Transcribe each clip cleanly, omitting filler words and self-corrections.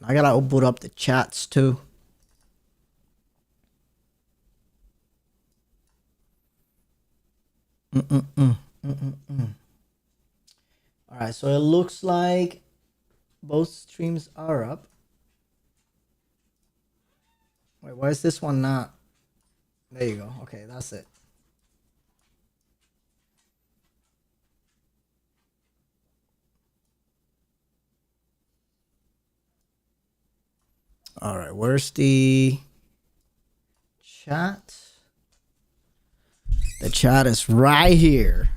I gotta boot up the chats too. All right, so it looks like both streams are up. Wait, why is this one not? There you go. Okay, that's it. All right, where's the chat? The chat is right here.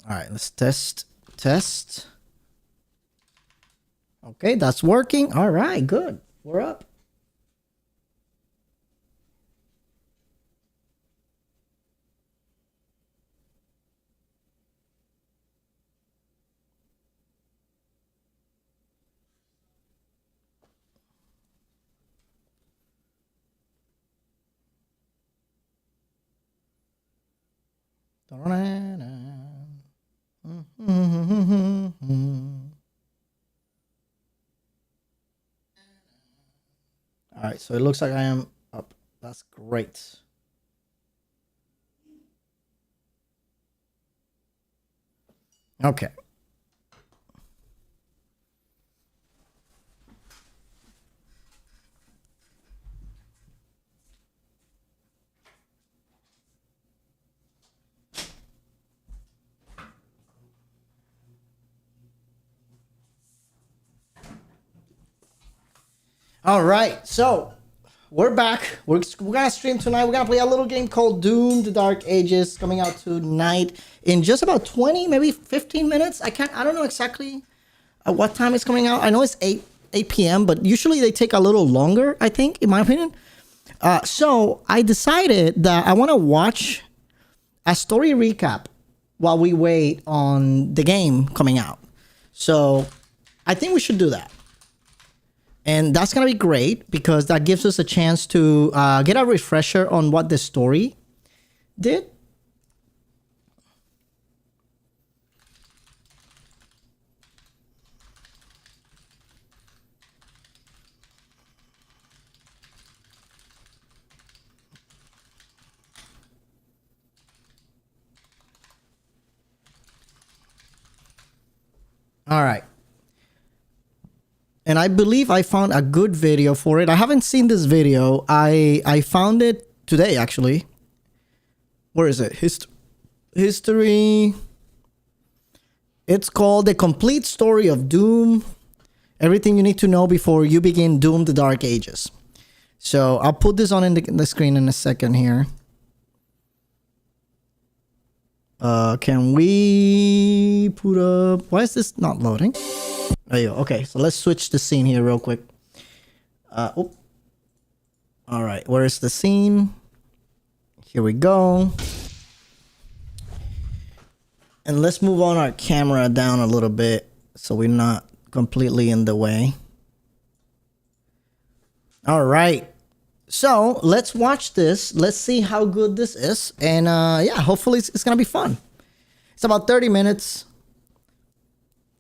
All right, let's test. Okay, that's working. All right, good. We're up. All right, so it looks like I am up. That's great. Okay. All right, so we're back. We're gonna stream tonight. We're gonna play a little game called Doom: The Dark Ages, coming out tonight in just about 20, maybe 15 minutes. I don't know exactly at what time it's coming out. I know it's 8 p.m., but usually they take a little longer, I think, in my opinion. So I decided that I want to watch a story recap while we wait on the game coming out. So I think we should do that. And that's going to be great because that gives us a chance to get a refresher on what the story did. All right. And I believe I found a good video for it. I haven't seen this video. I found it today, actually. Where is it? History. It's called The Complete Story of Doom. Everything you need to know before you begin Doom: The Dark Ages. So I'll put this on in the screen in a second here. Can we put up... Why is this not loading? There you go. Okay, so let's switch the scene here real quick. All right, where is the scene? Here we go. And let's move on our camera down a little bit so we're not completely in the way. All right. So let's watch this. Let's see how good this is. And yeah, hopefully it's going to be fun. It's about 30 minutes.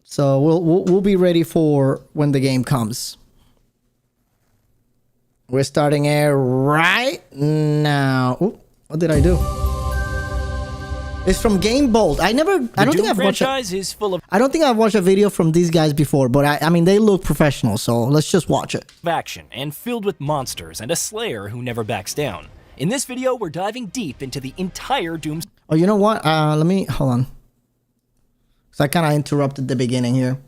So we'll be ready for when the game comes. We're starting it right now. Ooh, what did I do? It's from Game Bolt. I don't think I've watched I don't think I've watched a video from these guys before, but I mean they look professional, so let's just watch it. Action and filled with monsters and a slayer who never backs down. In this video, we're diving deep into the entire Doom. Oh, you know what? Let me hold on. So I kind of interrupted the beginning here.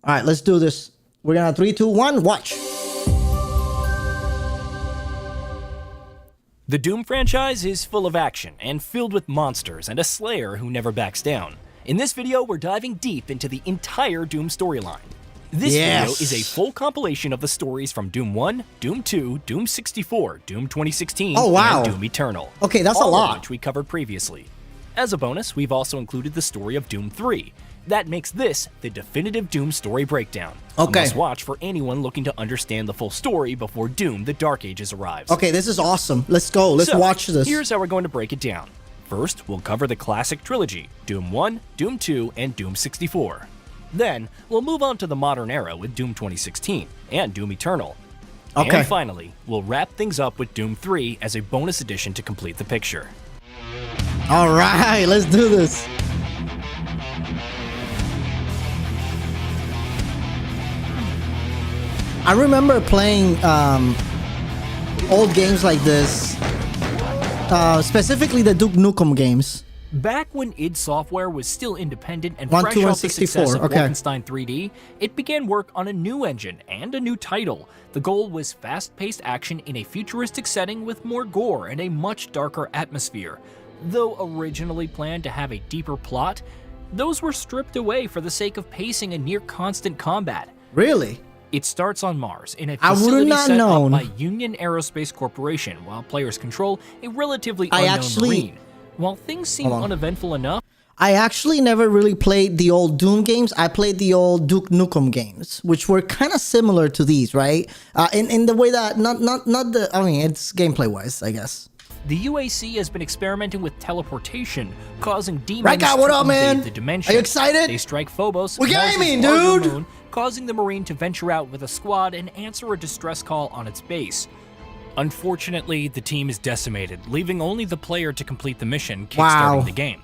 All right, let's do this. We're gonna 3, 2, 1, watch. The Doom franchise is full of action and filled with monsters and a slayer who never backs down. In this video, we're diving deep into the entire Doom storyline. This video is a full compilation of the stories from Doom 1, Doom 2, Doom 64, Doom 2016, and Doom Eternal. Okay, that's a lot. Which we covered previously. As a bonus, we've also included the story of Doom 3. That makes this the definitive Doom story breakdown. Okay. A must watch for anyone looking to understand the full story before Doom: The Dark Ages arrives. Okay, this is awesome. Let's go. Let's watch this. Here's how we're going to break it down. First, we'll cover the classic trilogy, Doom 1, Doom 2, and Doom 64. Then, we'll move on to the modern era with Doom 2016 and Doom Eternal. Okay. And finally, we'll wrap things up with Doom 3 as a bonus edition to complete the picture. All right, let's do this. I remember playing old games like this, specifically the Duke Nukem games. Back when id Software was still independent and 1, fresh 2, and off the success 64, of okay. Wolfenstein 3D, it began work on a new engine and a new title. The goal was fast-paced action in a futuristic setting with more gore and a much darker atmosphere. Though originally planned to have a deeper plot, those were stripped away for the sake of pacing and near-constant combat. Really? It starts on Mars, in a I would facility not set known. up by Union Aerospace Corporation, while players control a relatively unknown Marine. While things seem uneventful enough, I actually never really played the old Doom games. I played the old Duke Nukem games, which were kind of similar to these, right? In the way that not the, I mean, it's gameplay wise, I guess. the UAC has been experimenting with teleportation, causing demons Reka, what to up, invade man? the dimension. Are you excited? They strike Phobos, We're Mars' gaming, larger dude! moon, causing the Marine to venture out with a squad and answer a distress call on its base. Unfortunately, the team is decimated, leaving only the player to complete the mission, kickstarting the game.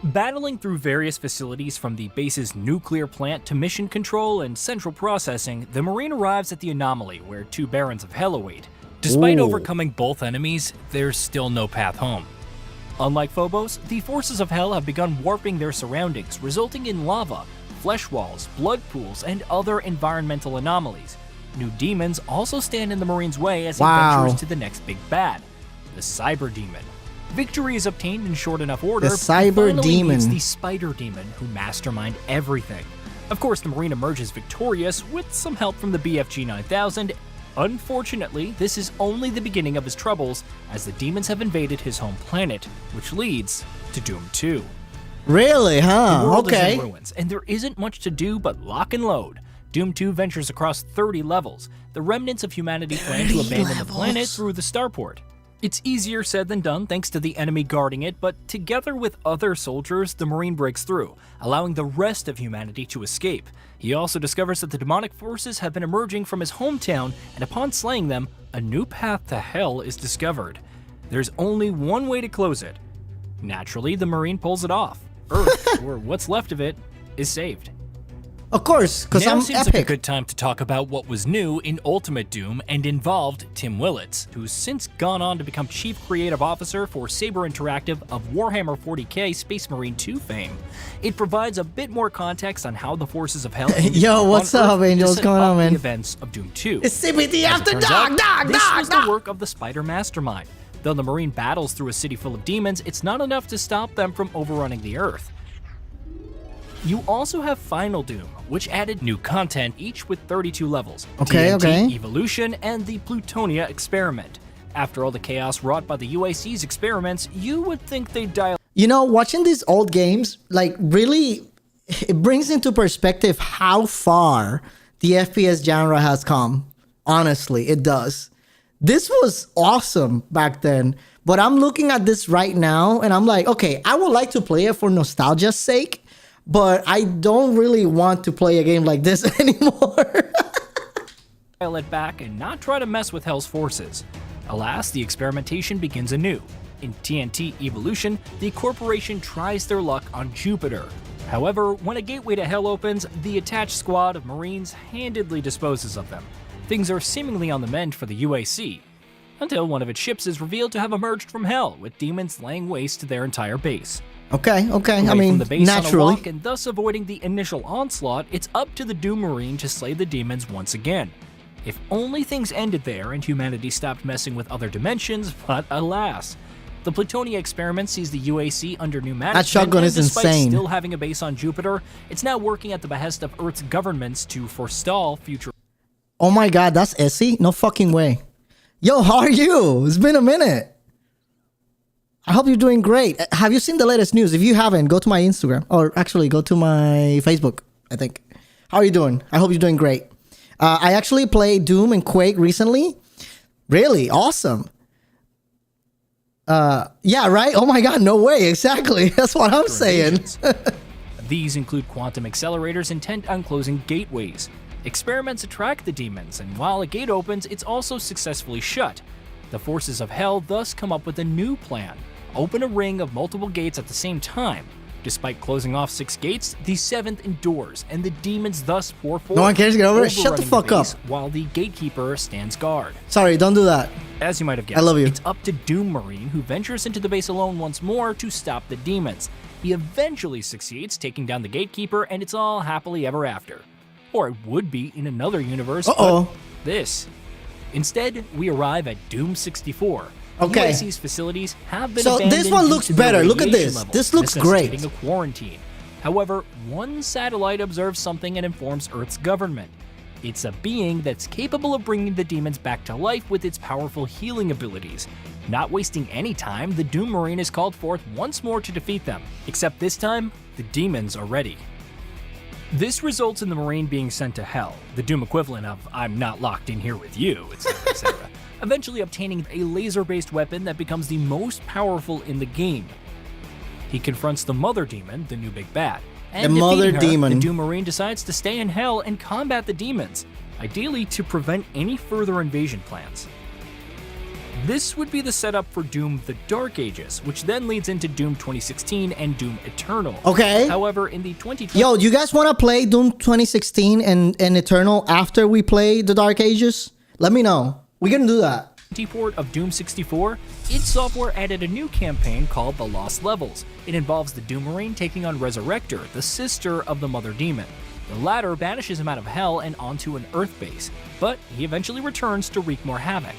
Battling through various facilities from the base's nuclear plant to mission control and central processing, the Marine arrives at the anomaly where two Barons of Hell await. Despite overcoming both enemies, there's still no path home. Unlike Phobos, the forces of Hell have begun warping their surroundings, resulting in lava, flesh walls, blood pools, and other environmental anomalies. New demons also stand in the Marine's way as he ventures to the next big bad, the Cyber Demon. Victory is obtained in short enough order, The Cyber finally Demon. meets the Spider Demon, who mastermind everything. Of course, the Marine emerges victorious with some help from the BFG 9000. Unfortunately, this is only the beginning of his troubles, as the demons have invaded his home planet, which leads to Doom 2. Really, huh? The world is Okay. in ruins, and there isn't much to do but lock and load. Doom 2 ventures across 30 levels. The remnants of humanity plan to abandon the planet through the starport. It's easier said than done thanks to the enemy guarding it, but together with other soldiers, the Marine breaks through, allowing the rest of humanity to escape. He also discovers that the demonic forces have been emerging from his hometown, and upon slaying them, a new path to hell is discovered. There's only one way to close it. Naturally, the Marine pulls it off. Earth, or what's left of it, is saved. Of course, because Now I'm seems like a epic. good time to talk about what was new in Ultimate Doom and involved Tim Willits, who's since gone on to become Chief Creative Officer for Saber Interactive of Warhammer 40k Space Marine 2 fame. It provides a bit more context on how the forces of hell Yo, what's up, Angel? What's going on, man? The events of Doom 2. It's CBT As after it turns dark, out, this was the work of the Spider Mastermind. Though the Marine battles through a city full of demons, it's not enough to stop them from overrunning the Earth. You also have Final Doom, which added new content, each with 32 levels. Okay, TNT okay. Evolution and the Plutonia Experiment. After all the chaos wrought by the UAC's experiments, you would think they'd dial. You know, watching these old games, like, really, it brings into perspective how far the FPS genre has come. Honestly, it does. This was awesome back then, but I'm looking at this right now and I'm like, okay, I would like to play it for nostalgia's sake, but I don't really want to play a game like this anymore. Dial it back and not try to mess with Hell's forces. Alas, the experimentation begins anew. In TNT Evolution, the corporation tries their luck on Jupiter. However, when a gateway to Hell opens, the attached squad of Marines handedly disposes of them. Things are seemingly on the mend for the UAC, until one of its ships is revealed to have emerged from Hell, with demons laying waste to their entire base. Okay. Away I mean, from the base on a naturally. walk and thus avoiding the initial onslaught, it's up to the Doom Marine to slay the demons once again. If only things ended there and humanity stopped messing with other dimensions, but alas. The Plutonia experiment sees the UAC under new management, shotgun and is despite insane. still having a base on Jupiter, it's now working at the behest of Earth's governments to forestall future. Oh my God, that's Essie? No fucking way. Yo, how are you? It's been a minute. I hope you're doing great. Have you seen the latest news? If you haven't, go to my Instagram. Or actually, go to my Facebook, I think. How are you doing? I hope you're doing great. I actually played Doom and Quake recently. Really awesome. Yeah, right? Oh my god, no way. Exactly. That's what I'm saying. These include quantum accelerators intent on closing gateways. Experiments attract the demons, and while a gate opens, it's also successfully shut. The forces of hell thus come up with a new plan: open a ring of multiple gates at the same time. Despite closing off 6 gates, the 7th endures, and the demons thus pour forth. No one cares to get over it? Shut the overrunning fuck up. base while the gatekeeper stands guard. Sorry, don't do that. As you might have guessed, I love you. it's up to Doom Marine, who ventures into the base alone once more to stop the demons. He eventually succeeds, taking down the gatekeeper, and it's all happily ever after. Or it would be in another universe, but this. Instead, we arrive at Doom 64. Okay. UIC's facilities have been So abandoned this one due looks to their better. Look at radiation this. levels, This looks great. necessitating a quarantine. However, one satellite observes something and informs Earth's government. It's a being that's capable of bringing the demons back to life with its powerful healing abilities. Not wasting any time, the Doom Marine is called forth once more to defeat them, except this time, the demons are ready. This results in the Marine being sent to Hell, the Doom equivalent of "I'm not locked in here with you," etc., etc., eventually obtaining a laser-based weapon that becomes the most powerful in the game. He confronts the Mother Demon, the new big bad, and The Mother defeating her, Demon. the Doom Marine decides to stay in Hell and combat the demons, ideally to prevent any further invasion plans. This would be the setup for Doom the Dark Ages, which then leads into Doom 2016 and Doom Eternal. Okay. However, in the 2020 Yo, you guys want to play Doom 2016 and Eternal after we play the Dark Ages? Let me know. We're gonna do that. port of Doom 64, id Software added a new campaign called The Lost Levels. It involves the Doom Marine taking on Resurrector, the sister of the Mother Demon. The latter banishes him out of Hell and onto an Earth base, but he eventually returns to wreak more havoc.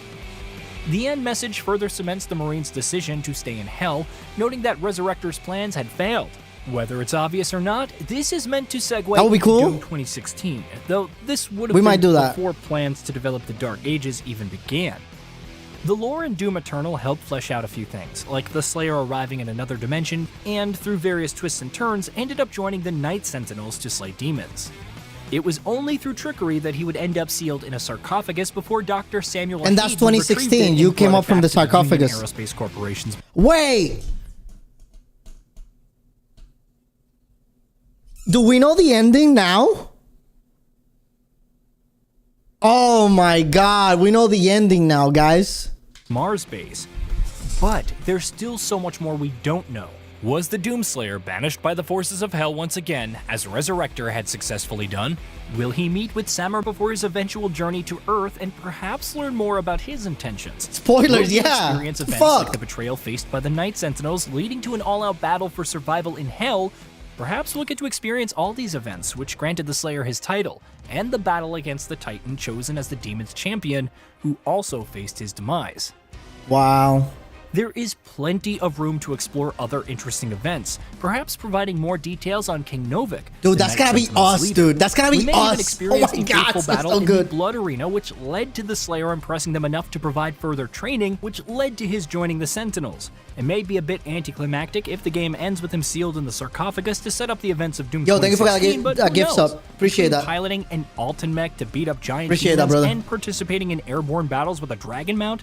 The end message further cements the Marine's decision to stay in Hell, noting that Resurrector's plans had failed. Whether it's obvious or not, this is meant to segue That would be into cool. Doom 2016, though this would have We been might do that. before plans to develop the Dark Ages even began. The lore in Doom Eternal helped flesh out a few things, like the Slayer arriving in another dimension, and through various twists and turns, ended up joining the Night Sentinels to slay demons. It was only through trickery that he would end up sealed in a sarcophagus before Dr. Samuel And that's Haid would retrieve 2016. it You and came brought up it from back the to Union sarcophagus. Aerospace Corporation's. Wait. Do we know the ending now? Oh my god, we know the ending now, guys. Mars base. But there's still so much more we don't know. Was the Doomslayer banished by the forces of Hell once again, as Resurrector had successfully done? Will he meet with Samar before his eventual journey to Earth and perhaps learn more about his intentions? Spoilers, Will he yeah. experience events Fuck. like the betrayal faced by the Night Sentinels, leading to an all-out battle for survival in Hell? Perhaps we'll get to experience all these events, which granted the Slayer his title, and the battle against the Titan chosen as the Demon's champion, who also faced his demise. Wow. There is plenty of room to explore other interesting events, perhaps providing more details on King Novik. Dude, the that's Night gotta be Sentinel's us, leader. dude. That's gotta be We may us. even experience Oh my the God, fateful that's battle so in good. the Blood Arena, which led to the Slayer impressing them enough to provide further training, which led to his joining the Sentinels. It may be a bit anticlimactic if the game ends with him sealed in the sarcophagus to set up the events of Doom Yo, thank you for that 2016, but who gift knows? sub. Appreciate Between that. Piloting an Alton mech to beat up giant Appreciate that, demons brother. and participating in airborne battles with a dragon mount,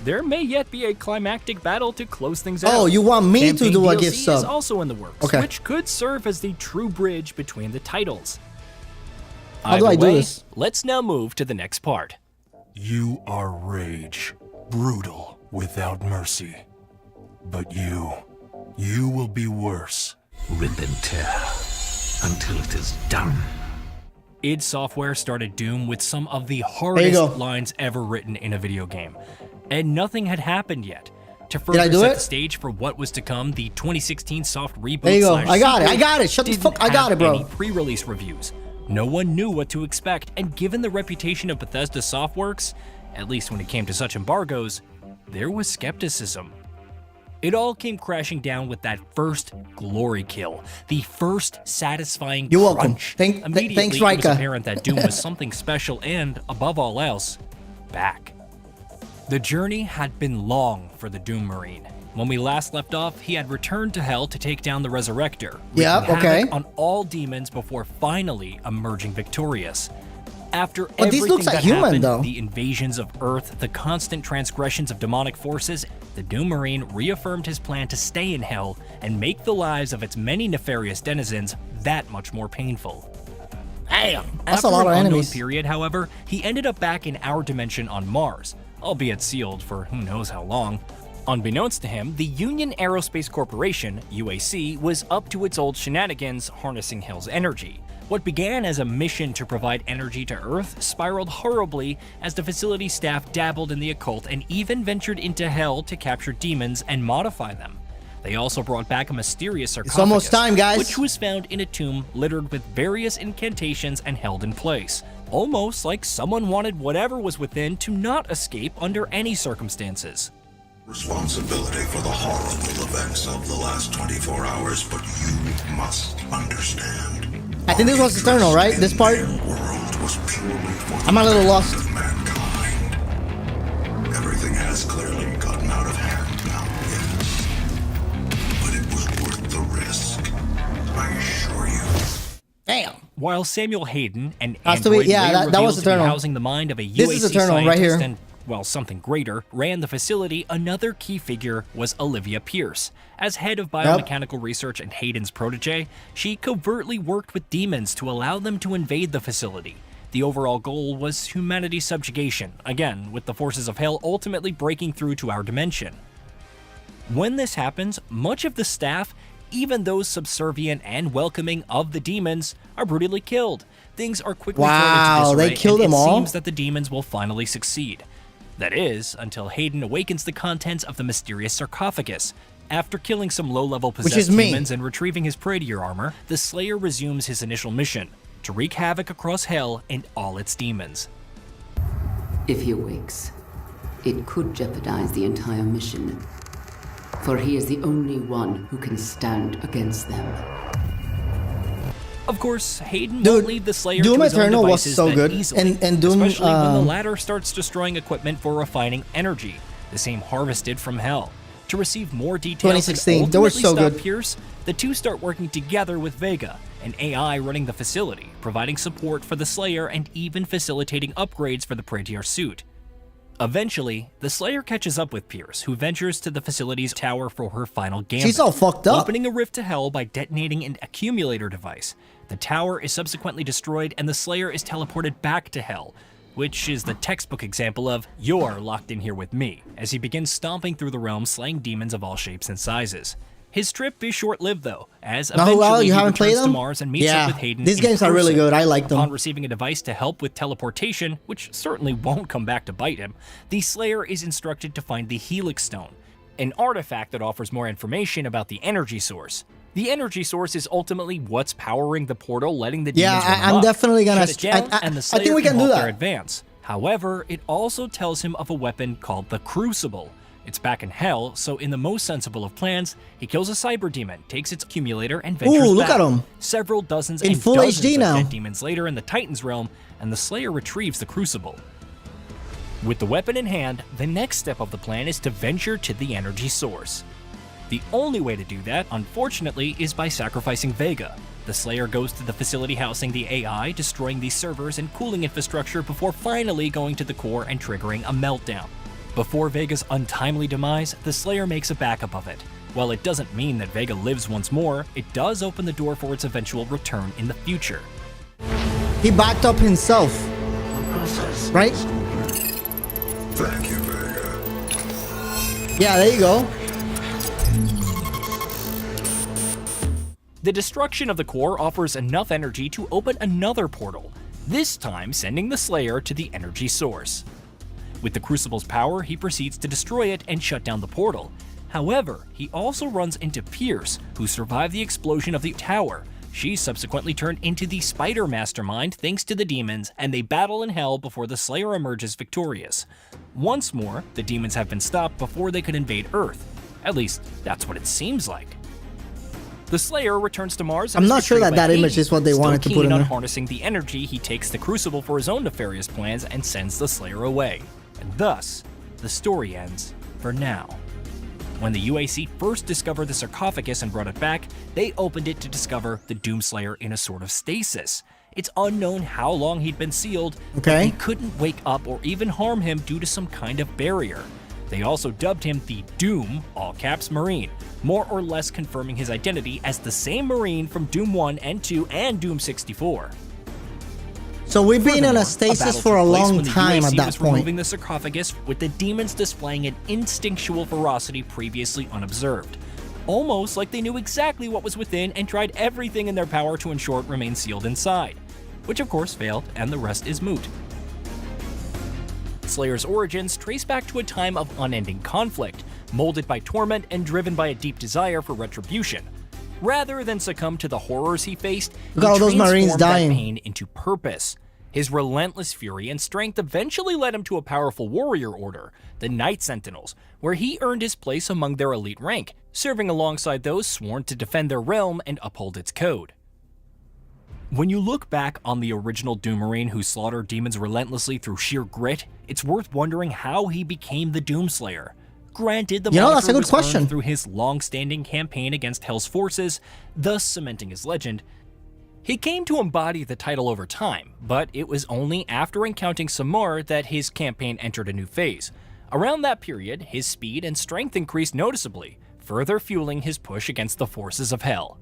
there may yet be a climactic battle to close things out. Oh, you want me to Campaign do a DLC gift sub? is also in the works, Okay. which could serve as the true bridge between the titles. How do Either I do way, this? Let's now move to the next part. You are rage, brutal, without mercy. But you will be worse. Rip and tear until it is done. id Software started Doom with some of the go. hardest lines ever written in a video game, and nothing had happened yet. To further I do set it? the stage for what was to come, the 2016 soft reboot There you go. slash I got it. sequel I got it. Shut the didn't fuck. I got have it, bro. Any pre-release reviews. No one knew what to expect, and given the reputation of Bethesda Softworks, at least when it came to such embargoes, there was skepticism. It all came crashing down with that first glory kill, the first satisfying You're welcome. crunch. Thanks, Immediately, it was Rika. apparent that Doom was something special and, above all else, back. The journey had been long for the Doom Marine. When we last left off, he had returned to Hell to take down the Resurrector, Yep, wreaking okay. havoc on all demons before finally emerging victorious. After But these everything looks like that human, happened, though. the invasions of Earth, the constant transgressions of demonic forces, the Doom Marine reaffirmed his plan to stay in Hell and make the lives of its many nefarious denizens that much more painful. Damn, that's After a lot an of unknown enemies. period, however, he ended up back in our dimension on Mars, albeit sealed for who knows how long. Unbeknownst to him, the Union Aerospace Corporation, UAC, was up to its old shenanigans harnessing Hell's energy. What began as a mission to provide energy to Earth spiraled horribly as the facility staff dabbled in the occult and even ventured into Hell to capture demons and modify them. They also brought back a mysterious sarcophagus, almost time, guys. which was found in a tomb littered with various incantations and held in place, almost like someone wanted whatever was within to not escape under any circumstances. Responsibility for the horrible events of the last 24 hours, but you must understand. I think this was Eternal, right? This part? World was purely for I'm a little lost. mankind. Everything has clearly gotten out of hand now, yes. But it was worth the risk, I assure you. Damn. While Samuel Hayden, an Has to be- android yeah, later that was revealed to be Eternal. housing the mind of a UAC This is Eternal, right scientist here. and, well, something greater, ran the facility, another key figure was Olivia Pierce. As head of biomechanical research and Hayden's protege, she covertly worked with demons to allow them to invade the facility. The overall goal was humanity's subjugation, again, with the forces of Hell ultimately breaking through to our dimension. When this happens, much of the staff, even those subservient and welcoming of the demons, are brutally killed. Things are quickly thrown Wow, into disarray, they killed and them all? it seems that the demons will finally succeed. That is, until Hayden awakens the contents of the mysterious sarcophagus. After killing some low-level is possessed me. demons and retrieving his Praetor armor, the Slayer resumes his initial mission, to wreak havoc across Hell and all its demons. If he awakes, it could jeopardize the entire mission, for he is the only one who can stand against them. Of course, Hayden Dude, won't leave the Slayer Doom to his own Eternal was devices so that good, easily, and Doom, especially when the latter starts destroying equipment for refining energy, the same harvested from Hell. To receive more details 2016, and they were ultimately so stop good. Pierce, the two start working together with Vega, an AI running the facility, providing support for the Slayer and even facilitating upgrades for the Praetor suit. Eventually, the Slayer catches up with Pierce, who ventures to the facility's tower for her final gambit. She's all fucked up. Opening a rift to Hell by detonating an accumulator device. The tower is subsequently destroyed and the Slayer is teleported back to Hell, which is the textbook example of, "You're locked in here with me," as he begins stomping through the realm slaying demons of all shapes and sizes. His trip is short-lived though, as eventually you he haven't played returns to them? Mars and meets Yeah, up with Hayden. these in games are really person. good. I like them. Upon receiving a device to help with teleportation, which certainly won't come back to bite him, the Slayer is instructed to find the Helix Stone, an artifact that offers more information about the energy source. The energy source is ultimately what's powering the portal, letting the demons run I'm amok. definitely gonna- Shut it down, I and the think Slayer we can do halt that. their advance. However, it also tells him of a weapon called the Crucible. It's back in Hell, so in the most sensible of plans, he kills a cyber demon, takes its accumulator, and ventures look back. at him. Several dozens In and full dozens HD of now. dead demons later in the Titan's realm, and the Slayer retrieves the Crucible. With the weapon in hand, the next step of the plan is to venture to the energy source. The only way to do that, unfortunately, is by sacrificing Vega. The Slayer goes to the facility housing the AI, destroying the servers and cooling infrastructure before finally going to the core and triggering a meltdown. Before Vega's untimely demise, the Slayer makes a backup of it. While it doesn't mean that Vega lives once more, it does open the door for its eventual return in the future. He backed up himself, right? Thank you, Vega. Yeah, there you go. The destruction of the core offers enough energy to open another portal, this time sending the Slayer to the energy source. With the Crucible's power, he proceeds to destroy it and shut down the portal. However, he also runs into Pierce, who survived the explosion of the tower. She's subsequently turned into the Spider Mastermind thanks to the demons, and they battle in Hell before the Slayer emerges victorious. Once more, the demons have been stopped before they could invade Earth. At least, that's what it seems like. The Slayer returns to Mars. And I'm is not sure betrayed that by image Hades. is what they Still wanted to put keen in on there. harnessing the energy, he takes the Crucible for his own nefarious plans and sends the Slayer away. And thus, the story ends for now. When the UAC first discovered the sarcophagus and brought it back, they opened it to discover the Doomslayer in a sort of stasis. It's unknown how long he'd been sealed, but Okay. they couldn't wake up or even harm him due to some kind of barrier. They also dubbed him the Doom, all caps Marine, more or less confirming his identity as the same Marine from Doom 1 and 2 and Doom 64. So we've been in Furthermore, a stasis battle for a took place long when the time at UAC that was point. removing the sarcophagus, with the demons displaying an instinctual ferocity previously unobserved. Almost like they knew exactly what was within and tried everything in their power to ensure it remained sealed inside. Which of course failed, and the rest is moot. Slayer's origins trace back to a time of unending conflict, molded by torment and driven by a deep desire for retribution. Rather than succumb to the horrors he faced, Look at all those Marines transformed dying. that pain into purpose. His relentless fury and strength eventually led him to a powerful warrior order, the Knight Sentinels, where he earned his place among their elite rank, serving alongside those sworn to defend their realm and uphold its code. When you look back on the original Doom Marine who slaughtered demons relentlessly through sheer grit, it's worth wondering how he became the Doomslayer. Granted, the that's a moniker good was question. earned through his long-standing campaign against Hell's forces, thus cementing his legend. He came to embody the title over time, but it was only after encountering Samar that his campaign entered a new phase. Around that period, his speed and strength increased noticeably, further fueling his push against the forces of Hell.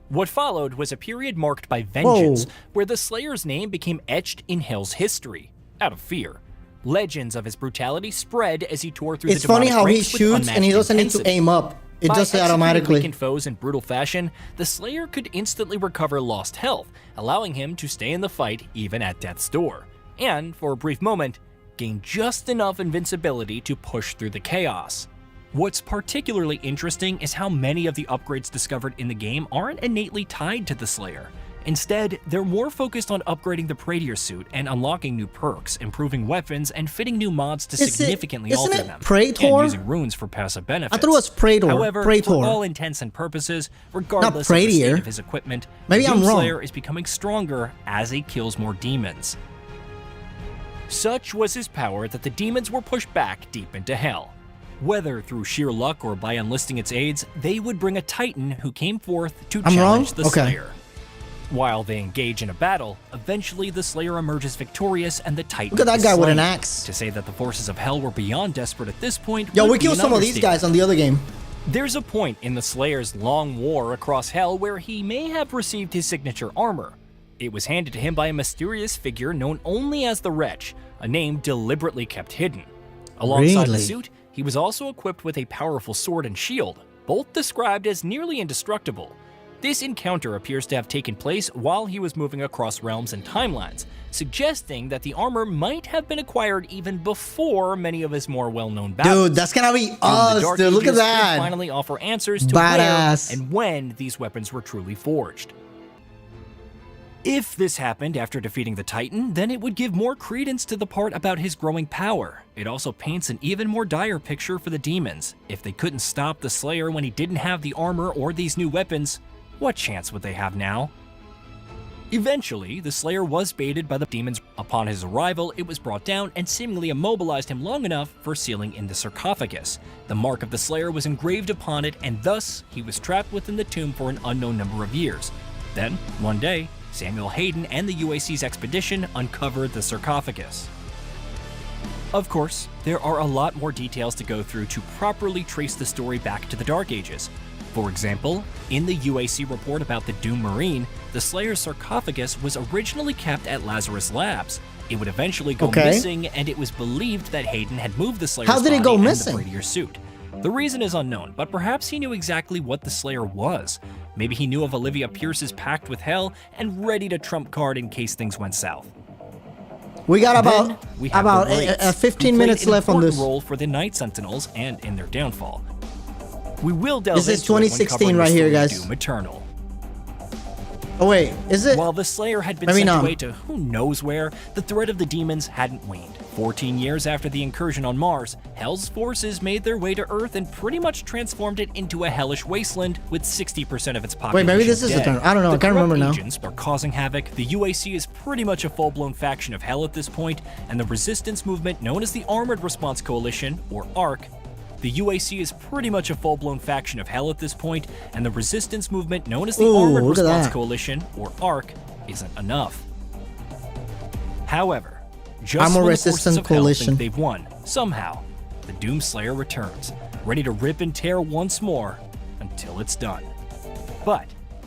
What followed was a period marked by vengeance, where the Slayer's name became etched in Hell's history, out of fear. Legends of his brutality spread as he tore through It's the funny demonic how he ranks with shoots and he unmatched doesn't need to intensity. aim up. It By does it executing automatically. weakened foes in brutal fashion, the Slayer could instantly recover lost health, allowing him to stay in the fight even at death's door, and, for a brief moment, gain just enough invincibility to push through the chaos. What's particularly interesting is how many of the upgrades discovered in the game aren't innately tied to the Slayer. Instead, they're more focused on upgrading the Praetor suit and unlocking new perks, improving weapons, and fitting new mods to significantly isn't alter it them, Praetor? and using runes for passive benefits. I thought it was Praetor. However, Praetor. for all intents and purposes, regardless of the Praetor. state of his equipment, Maybe the I'm wrong. Doomslayer is becoming stronger as he kills more demons. Such was his power that the demons were pushed back deep into Hell. Whether through sheer luck or by enlisting its aids, they would bring a Titan who came forth to I'm challenge wrong? the Okay. Slayer. While they engage in a battle, eventually the Slayer emerges victorious and the Titan Look at that is guy with slain. an axe. To say that the forces of Hell were beyond desperate at this point Yo, would we be killed an some of these understatement. guys on the other game. There's a point in the Slayer's long war across Hell where he may have received his signature armor. It was handed to him by a mysterious figure known only as the Wretch, a name deliberately kept hidden. Alongside the Really? suit, he was also equipped with a powerful sword and shield, both described as nearly indestructible. This encounter appears to have taken place while he was moving across realms and timelines, suggesting that the armor might have been acquired even before many of his more well-known battles. Dude, that's gonna be The us, Dark dude. Look at Ages could that. finally offer answers to Badass. where and when these weapons were truly forged. If this happened after defeating the Titan, then it would give more credence to the part about his growing power. It also paints an even more dire picture for the demons. If they couldn't stop the Slayer when he didn't have the armor or these new weapons, what chance would they have now? Eventually, the Slayer was baited by the demons. Upon his arrival, it was brought down and seemingly immobilized him long enough for sealing in the sarcophagus. The mark of the Slayer was engraved upon it, and thus, he was trapped within the tomb for an unknown number of years. Then, one day, Samuel Hayden and the UAC's expedition uncovered the sarcophagus. Of course, there are a lot more details to go through to properly trace the story back to the Dark Ages. For example, in the UAC report about the Doom Marine, the Slayer's sarcophagus was originally kept at Lazarus Labs. It would eventually go missing, and it was believed that Hayden had moved the Slayer's How did it body go and missing? the Praetor suit. The reason is unknown, but perhaps he knew exactly what the Slayer was. Maybe he knew of Olivia Pierce's pact with Hell and ready to trump card in case things went south. We got Then about we have the Wraiths, 15 who played minutes an left on important this. role for the Night Sentinels and in their downfall. We will delve This is into it when 2016 covering the right here, story of guys. Doom Eternal. Oh wait, is it? While the Slayer had been Maybe sent not. away to who knows where, the threat of the demons hadn't waned. 14 years after the incursion on Mars, Hell's forces made their way to Earth and pretty much transformed it into a hellish wasteland with 60% of its population maybe this is dead. Eternal. I don't know, I The can't remember corrupt now. agents are causing havoc. The UAC is pretty much a full-blown faction of Hell at this point, and the resistance movement known as the Armored Response Coalition, or ARC, the UAC is pretty much a full-blown faction of Hell at this point, and the resistance movement known as the Ooh, Armored look at Response that. Coalition, or ARC, isn't enough. However, just Armor when the resistant forces of hell coalition. think they've won, somehow, the Doomslayer returns, ready to rip and tear once more until it's done. But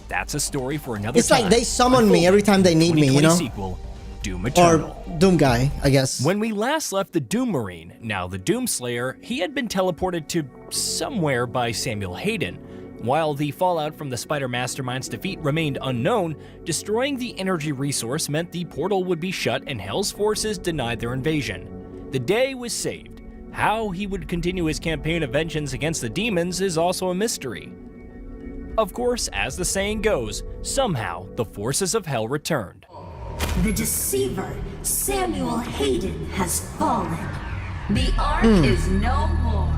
that's a story for another It's time. like they summon me every time they need me, you 2020 know? sequel, Doom Eternal. Or Doom Guy, I guess. When we last left the Doom Marine, now the Doomslayer, he had been teleported to somewhere by Samuel Hayden. While the fallout from the Spider Mastermind's defeat remained unknown, destroying the energy resource meant the portal would be shut and Hell's forces denied their invasion. The day was saved. How he would continue his campaign of vengeance against the demons is also a mystery. Of course, as the saying goes, somehow the forces of Hell returned. The deceiver, Samuel Hayden, has fallen. The Ark is no more.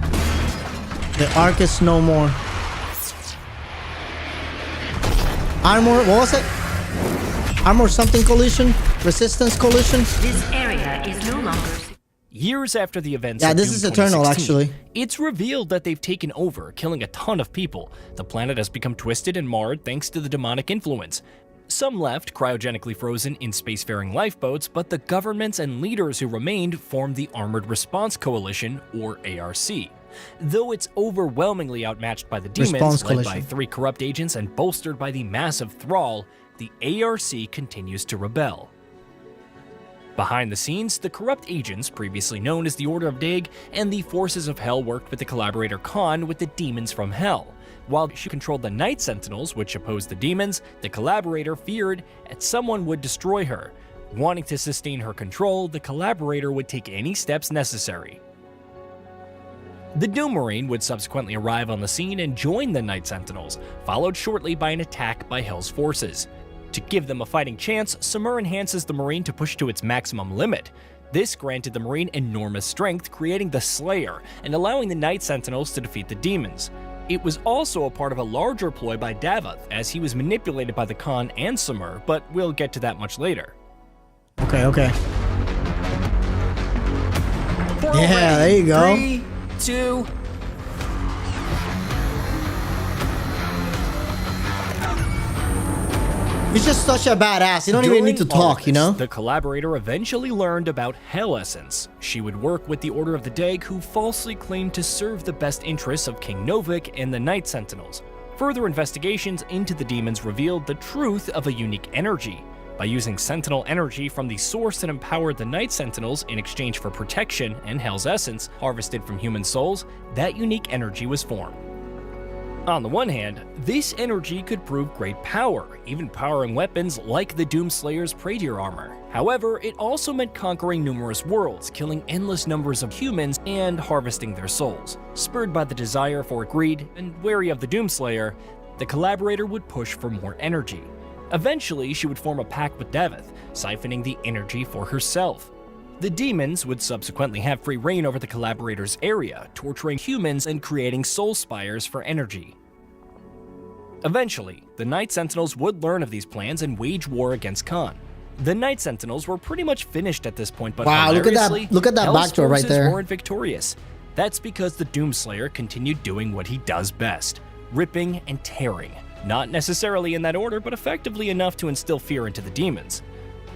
The Ark is no more. Armor, what was it? Armor something collision? Resistance collision? This area is no longer. Years after the events Yeah, of this Doom is Eternal, 2016, actually. it's revealed that they've taken over, killing a ton of people. The planet has become twisted and marred thanks to the demonic influence. Some left, cryogenically frozen in spacefaring lifeboats, but the governments and leaders who remained formed the Armored Response Coalition, or ARC. Though it's overwhelmingly outmatched by the demons, Response led by Coalition. 3 corrupt agents and bolstered by the massive Thrall, the ARC continues to rebel. Behind the scenes, the corrupt agents, previously known as the Order of Dag, and the Forces of Hell worked with the collaborator Khan with the demons from Hell. While she controlled the Night Sentinels, which opposed the demons, the collaborator feared that someone would destroy her. Wanting to sustain her control, the collaborator would take any steps necessary. The Doom Marine would subsequently arrive on the scene and join the Night Sentinels, followed shortly by an attack by Hell's forces. To give them a fighting chance, Samur enhances the Marine to push to its maximum limit. This granted the Marine enormous strength, creating the Slayer and allowing the Night Sentinels to defeat the demons. It was also a part of a larger ploy by Davath, as he was manipulated by the Khan and Samur, but we'll get to that much later. Okay, okay. We're Yeah, there you go. 3, 2, He's just such a badass. You don't even need to During all of talk, you this, know? The collaborator eventually learned about Hell Essence. She would work with the Order of the Dag, who falsely claimed to serve the best interests of King Novik and the Night Sentinels. Further investigations into the demons revealed the truth of a unique energy. By using Sentinel energy from the source that empowered the Night Sentinels in exchange for protection and Hell's Essence harvested from human souls, that unique energy was formed. On the one hand, this energy could prove great power, even powering weapons like the Doomslayer's Praetor armor. However, it also meant conquering numerous worlds, killing endless numbers of humans, and harvesting their souls. Spurred by the desire for greed and wary of the Doomslayer, the collaborator would push for more energy. Eventually, she would form a pact with Davath, siphoning the energy for herself. The demons would subsequently have free reign over the collaborator's area, torturing humans and creating soul spires for energy. Eventually, the Night Sentinels would learn of these plans and wage war against Khan. The Night Sentinels were pretty much finished at this point, but Wow, look at that- hilariously, look at that Hell's backdoor right forces there. weren't victorious. That's because the Doomslayer continued doing what he does best, ripping and tearing. Not necessarily in that order, but effectively enough to instill fear into the demons.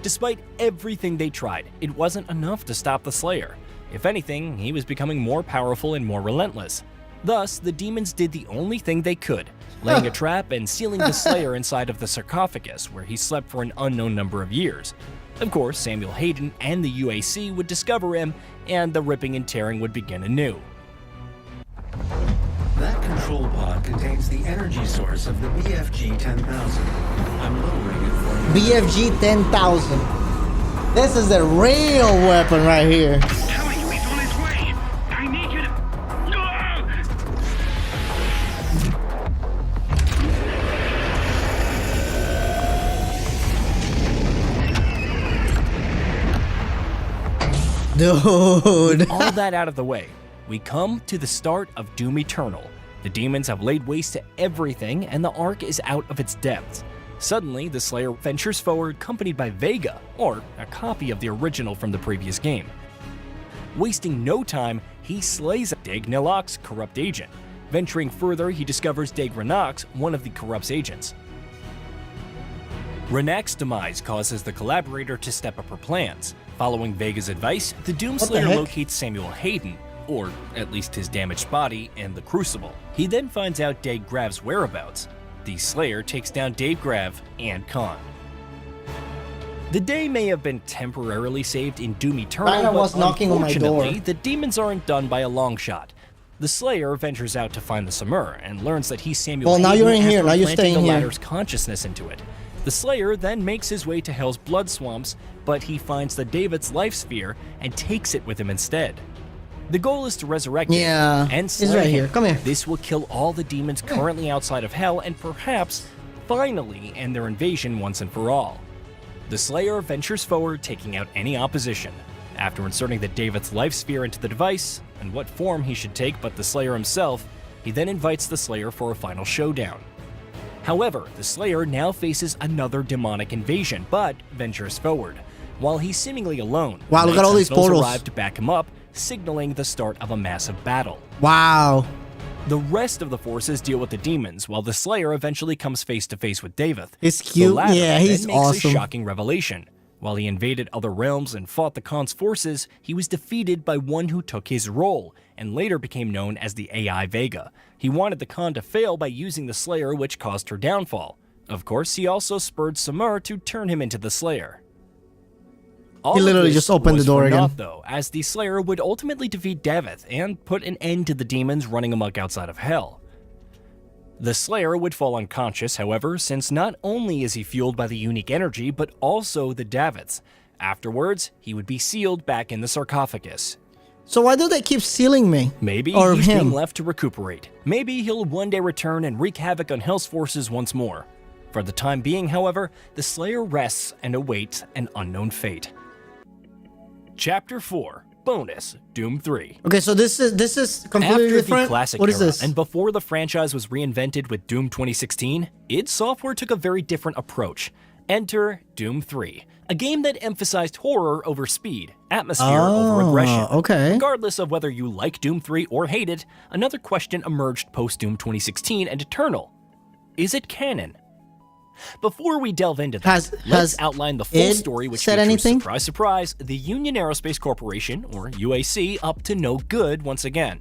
Despite everything they tried, it wasn't enough to stop the Slayer. If anything, he was becoming more powerful and more relentless. Thus, the demons did the only thing they could, laying a trap and sealing the Slayer inside of the sarcophagus, where he slept for an unknown number of years. Of course, Samuel Hayden and the UAC would discover him, and the ripping and tearing would begin anew. That control pod contains the energy source of the BFG 10,000. I'm lowering it for you. BFG 10,000. This is the real weapon right here. Telling you he's on his way. I need you to. Dude. All that out of the way, we come to the start of Doom Eternal. The demons have laid waste to everything, and the Ark is out of its depths. Suddenly, the Slayer ventures forward, accompanied by Vega, or a copy of the original from the previous game. Wasting no time, he slays Dag Nilok's corrupt agent. Venturing further, he discovers Dag Ranox, one of the corrupt's agents. Renac's demise causes the collaborator to step up her plans. Following Vega's advice, the the Doomslayer heck? locates Samuel Hayden, or at least his damaged body, and the Crucible. He then finds out Dave Grav's whereabouts. The Slayer takes down Dave Grav and Khan. The day may have been temporarily saved in Doom Eternal, Ragnar but was knocking on my door. unfortunately, the demons aren't done by a long shot. The Slayer ventures out to find the Samur and learns that he's Samuel Well, now Hayden you're in after here. Now you're implanting staying the here. latter's consciousness into it. The Slayer then makes his way to Hell's Blood Swamps, but he finds the David's life sphere and takes it with him instead. The goal is to resurrect it Yeah, and it's slay right him. here. Come here. This will kill all the demons currently outside of Hell and perhaps, finally, end their invasion once and for all. The Slayer ventures forward, taking out any opposition. After inserting the David's life sphere into the device, and what form he should take but the Slayer himself, he then invites the Slayer for a final showdown. However, the Slayer now faces another demonic invasion, but ventures forward. While he's seemingly alone, Wow, look Night at all these Sentinels portals. arrive to back him up, signaling the start of a massive battle. Wow. The rest of the forces deal with the demons, while the Slayer eventually comes face to face with Davith. He's The cute. latter Yeah, then he's makes awesome. a shocking revelation. While he invaded other realms and fought the Khan's forces, he was defeated by one who took his role, and later became known as the AI Vega. He wanted the Khan to fail by using the Slayer, which caused her downfall. Of course, he also spurred Samur to turn him into the Slayer. All of literally this just opened was the door for again. naught, though, as the Slayer would ultimately defeat Davith and put an end to the demons running amok outside of Hell. The Slayer would fall unconscious, however, since not only is he fueled by the unique energy, but also the Daviths. Afterwards, he would be sealed back in the sarcophagus. So why do they keep sealing me? Maybe Or he's him? being left to recuperate. Maybe he'll one day return and wreak havoc on Hell's forces once more. For the time being, however, the Slayer rests and awaits an unknown fate. Chapter 4. Bonus. Doom 3. Okay, so this is completely After different. the classic What is era, this? and before the franchise was reinvented with Doom 2016, id Software took a very different approach. Enter Doom 3, a game that emphasized horror over speed, atmosphere over aggression. Okay. Regardless of whether you like Doom 3 or hate it, another question emerged post-Doom 2016 and Eternal. Is it canon? Before we delve into that, Has let's outline the full id story, which said features, anything? surprise, surprise, the Union Aerospace Corporation, or UAC, up to no good once again.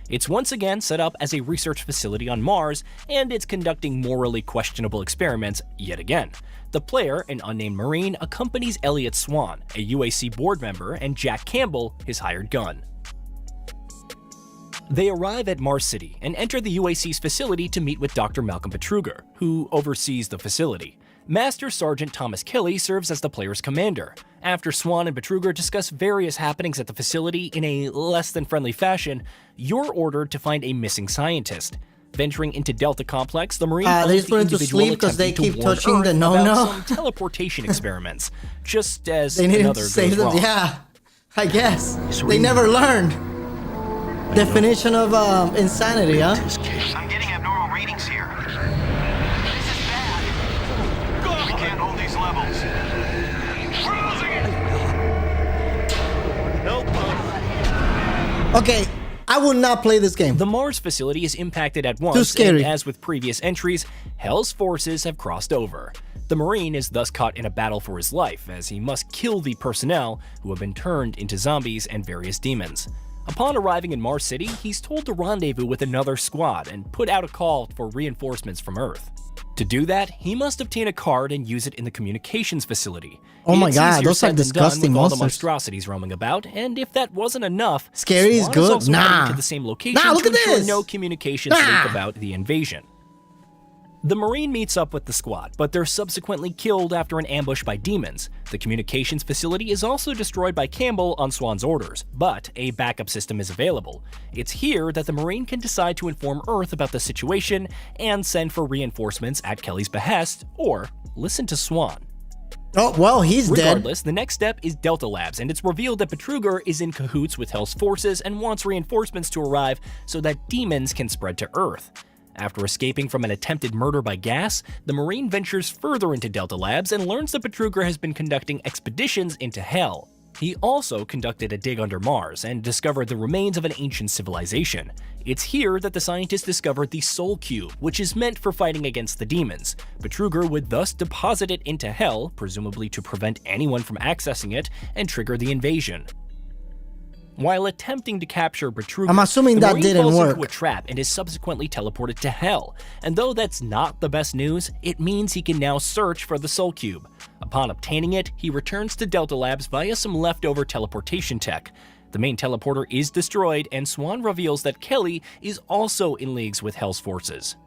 It's once again set up as a research facility on Mars, and it's conducting morally questionable experiments yet again. The player, an unnamed Marine, accompanies Elliot Swan, a UAC board member, and Jack Campbell, his hired gun. They arrive at Mars City and enter the UAC's facility to meet with Dr. Malcolm Petruger, who oversees the facility. Master Sergeant Thomas Kelly serves as the player's commander. After Swan and Petruger discuss various happenings at the facility in a less-than-friendly fashion, you're ordered to find a missing scientist. Venturing into Delta Complex, the Marine They finds just the put him to individual sleep 'cause they attempting to keep warn touching the Earth no-no. about some teleportation experiments, just as They need to another save goes them. wrong. Yeah, I guess. They never learned. Definition of insanity, huh? I'm getting abnormal readings here. This is bad. We can't hold these levels. We're losing it. Help. Okay, I would not play this game. The Mars facility is impacted at once, Too scary. and as with previous entries, Hell's forces have crossed over. The Marine is thus caught in a battle for his life, as he must kill the personnel who have been turned into zombies and various demons. Upon arriving in Mars City, he's told to rendezvous with another squad and put out a call for reinforcements from Earth. To do that, he must obtain a card and use it in the communications facility. Oh my It's God, easier those said are than done disgusting with all the monsters. monstrosities roaming about, and if that wasn't enough, Scary is Swan good? also heading Nah. to the same location Nah, look to at ensure this. no communications Nah. leak about the invasion. The Marine meets up with the squad, but they're subsequently killed after an ambush by demons. The communications facility is also destroyed by Campbell on Swan's orders, but a backup system is available. It's here that the Marine can decide to inform Earth about the situation and send for reinforcements at Kelly's behest, or listen to Swan. Oh, well, he's dead. Regardless, the next step is Delta Labs, and it's revealed that Petruger is in cahoots with Hell's forces and wants reinforcements to arrive so that demons can spread to Earth. After escaping from an attempted murder by gas, the Marine ventures further into Delta Labs and learns that Petruger has been conducting expeditions into Hell. He also conducted a dig under Mars and discovered the remains of an ancient civilization. It's here that the scientists discovered the Soul Cube, which is meant for fighting against the demons. Betruger would thus deposit it into Hell, presumably to prevent anyone from accessing it and trigger the invasion. While attempting to capture Betruger, I'm assuming the that Marine didn't falls work. into a trap and is subsequently teleported to Hell. And though that's not the best news, it means he can now search for the Soul Cube. Upon obtaining it, he returns to Delta Labs via some leftover teleportation tech. The main teleporter is destroyed, and Swan reveals that Kelly is also in leagues with Hell's forces.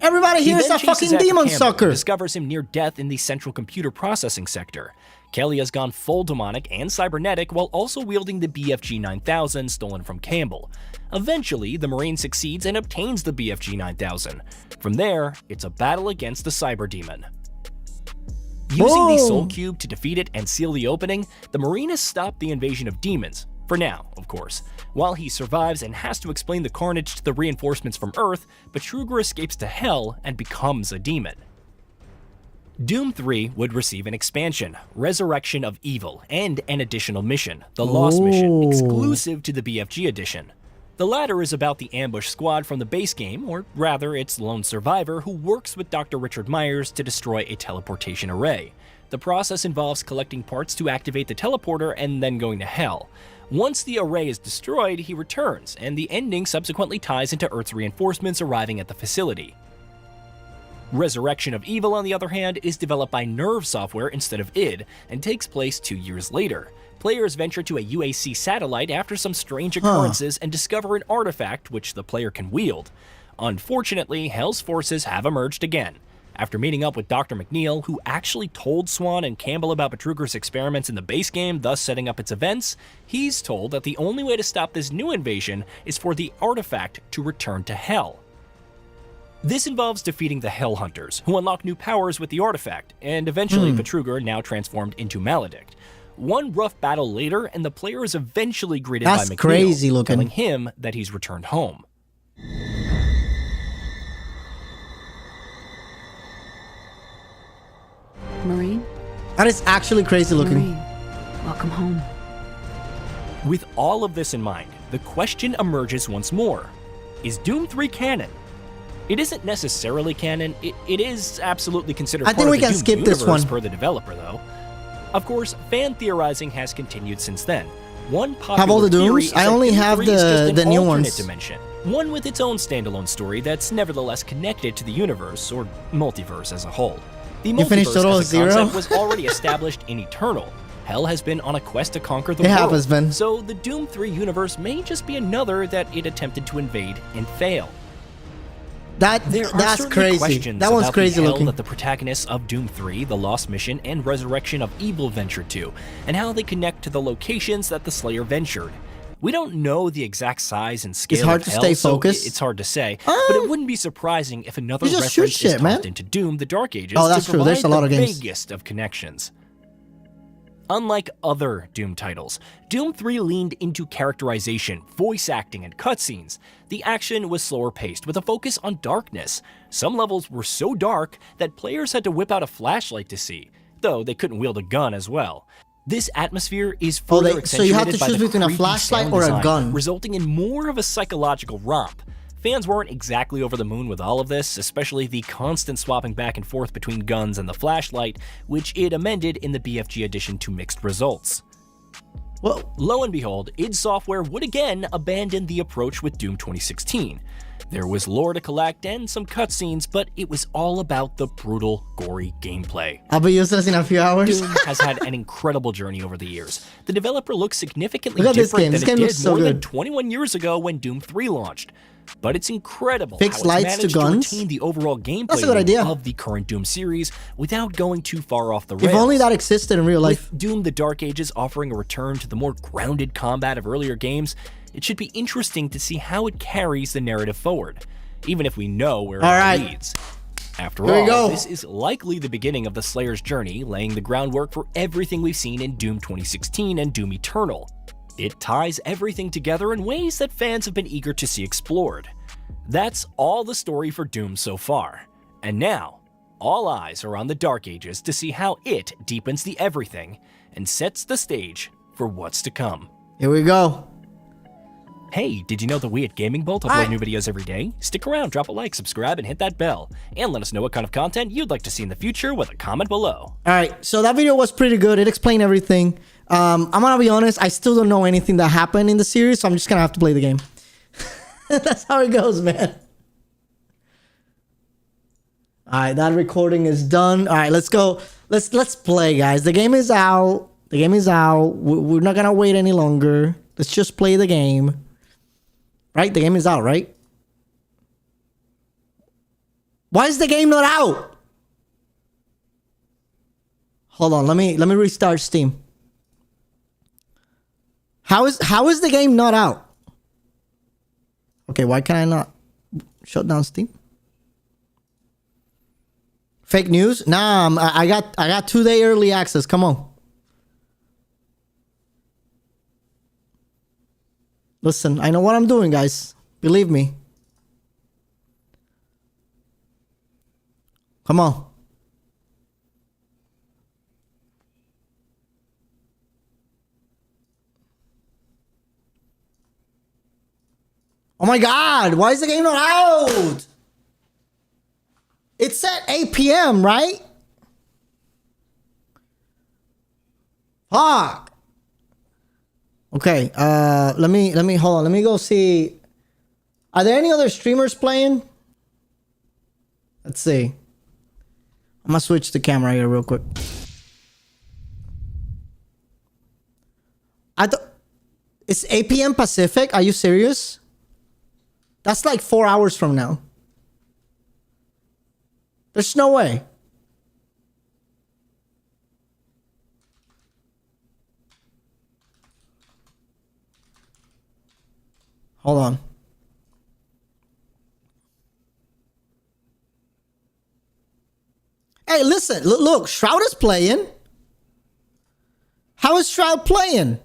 Everybody He here's then a chases fucking after demon Campbell sucker. and discovers him near death in the central computer processing sector. Kelly has gone full demonic and cybernetic while also wielding the BFG 9000 stolen from Campbell. Eventually, the Marine succeeds and obtains the BFG 9000. From there, it's a battle against the Cyber Demon. Using the Soul Cube to defeat it and seal the opening, the Marine has stopped the invasion of demons. For now, of course. While he survives and has to explain the carnage to the reinforcements from Earth, Betruger escapes to Hell and becomes a demon. Doom 3 would receive an expansion, Resurrection of Evil, and an additional mission, the Lost Mission, exclusive to the BFG edition. The latter is about the ambush squad from the base game, or rather its lone survivor who works with Dr. Richard Myers to destroy a teleportation array. The process involves collecting parts to activate the teleporter and then going to Hell. Once the array is destroyed, he returns, and the ending subsequently ties into Earth's reinforcements arriving at the facility. Resurrection of Evil, on the other hand, is developed by Nerve Software instead of id, and takes place 2 years later. Players venture to a UAC satellite after some strange occurrences and discover an artifact which the player can wield. Unfortunately, Hell's forces have emerged again. After meeting up with Dr. McNeil, who actually told Swan and Campbell about Betruger's experiments in the base game, thus setting up its events, he's told that the only way to stop this new invasion is for the artifact to return to Hell. This involves defeating the Hell Hunters, who unlock new powers with the artifact, and eventually Betruger, now transformed into Maledict. One rough battle later, and the player is eventually greeted by McNeil, crazy looking. telling him that he's returned home. Marine? That is actually crazy looking. Marine, welcome home. With all of this in mind, the question emerges once more. Is Doom 3 canon? It isn't necessarily canon, it is absolutely considered part of the Doom skip universe this one. per the developer, though. Of course, fan theorizing has continued since then. One popular all the theory Dooms? is I that only Doom have 3 is just an the new alternate ones. dimension, one with its own standalone story that's nevertheless connected to the universe, or multiverse as a whole. The You finished multiverse Total as a Zero? concept was already established in Eternal. Hell has been on a quest to conquer the It world, happens, Ben. so the Doom 3 universe may just be another that it attempted to invade and fail. There are That's certainly crazy. questions That one's about crazy the hell looking. that the protagonists of Doom 3, The Lost Mission, and Resurrection of Evil ventured to, and how they connect to the locations that the Slayer ventured. We don't know the exact size and scale hard of to Hell, stay so focused. it's hard to say, but it wouldn't be surprising if another You just shoot reference is shit, man. tossed into Doom, The Dark Ages, Oh, that's to true. There's provide a lot of the games. vaguest of connections. Unlike other Doom titles, Doom 3 leaned into characterization, voice acting, and cutscenes. The action was slower paced, with a focus on darkness. Some levels were so dark that players had to whip out a flashlight to see, though they couldn't wield a gun as well. This atmosphere is further so you have to accentuated by choose the between a creepy flashlight sound or a design, gun. resulting in more of a psychological romp. Fans weren't exactly over the moon with all of this, especially the constant swapping back and forth between guns and the flashlight, which it amended in the BFG edition to mixed results. Well, Lo and behold, id Software would again abandon the approach with Doom 2016. There was lore to collect and some cutscenes, but it was all about the brutal, gory gameplay. I'll be using this in a few hours. Doom has had an incredible journey over the years. The developer looks significantly Look at this different game. than This game it looks did so more than good. 21 years ago when Doom 3 launched. But it's incredible Fix how it's lights to managed guns? retain the overall gameplay That's a good loop idea. of the current Doom series without going too far off the rails. If only that existed in real life. With Doom: The Dark Ages offering a return to the more grounded combat of earlier games, it should be interesting to see how it carries the narrative forward, even if we know where All it right. leads. After Here we all, go. this is likely the beginning of the Slayer's journey, laying the groundwork for everything we've seen in Doom 2016 and Doom Eternal. It ties everything together in ways that fans have been eager to see explored. That's all the story for Doom so far. And now, all eyes are on the Dark Ages to see how it deepens the everything and sets the stage for what's to come. Here we go. Hey, did you know that we at Gaming Bolt upload new videos every day? Stick around, drop a like, subscribe, and hit that bell. And let us know what kind of content you'd like to see in the future with a comment below. All right, so that video was pretty good. It explained everything. I'm gonna be honest, I still don't know anything that happened in the series, so I'm just gonna have to play the game. That's how it goes, man. All right, that recording is done. All right, let's go. Let's play, guys. The game is out. The game is out. We're not gonna wait any longer. Let's just play the game. Right? The game is out, right? Why is the game not out? Hold on, let me restart Steam. How is the game not out? Okay, why can I not shut down Steam? Fake news? Nah, I got 2-day early access. Come on. Listen, I know what I'm doing, guys. Believe me. Come on. Oh my God, why is the game not out? It's at 8 p.m., right? Fuck. Okay, let me hold on. Let me go see. Are there any other streamers playing? Let's see. I'm gonna switch the camera here real quick. It's 8 p.m. Pacific. Are you serious? That's like 4 hours from now. There's no way. Hold on. Hey, listen. Look, Shroud is playing. How is Shroud playing?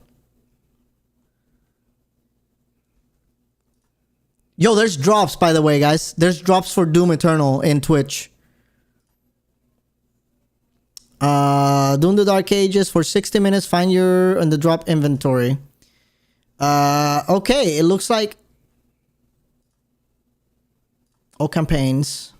Yo, there's drops, by the way, guys. There's drops for Doom Eternal in Twitch. Doom the Dark Ages for 60 minutes. Find your in the drop inventory. Okay, it looks like all campaigns.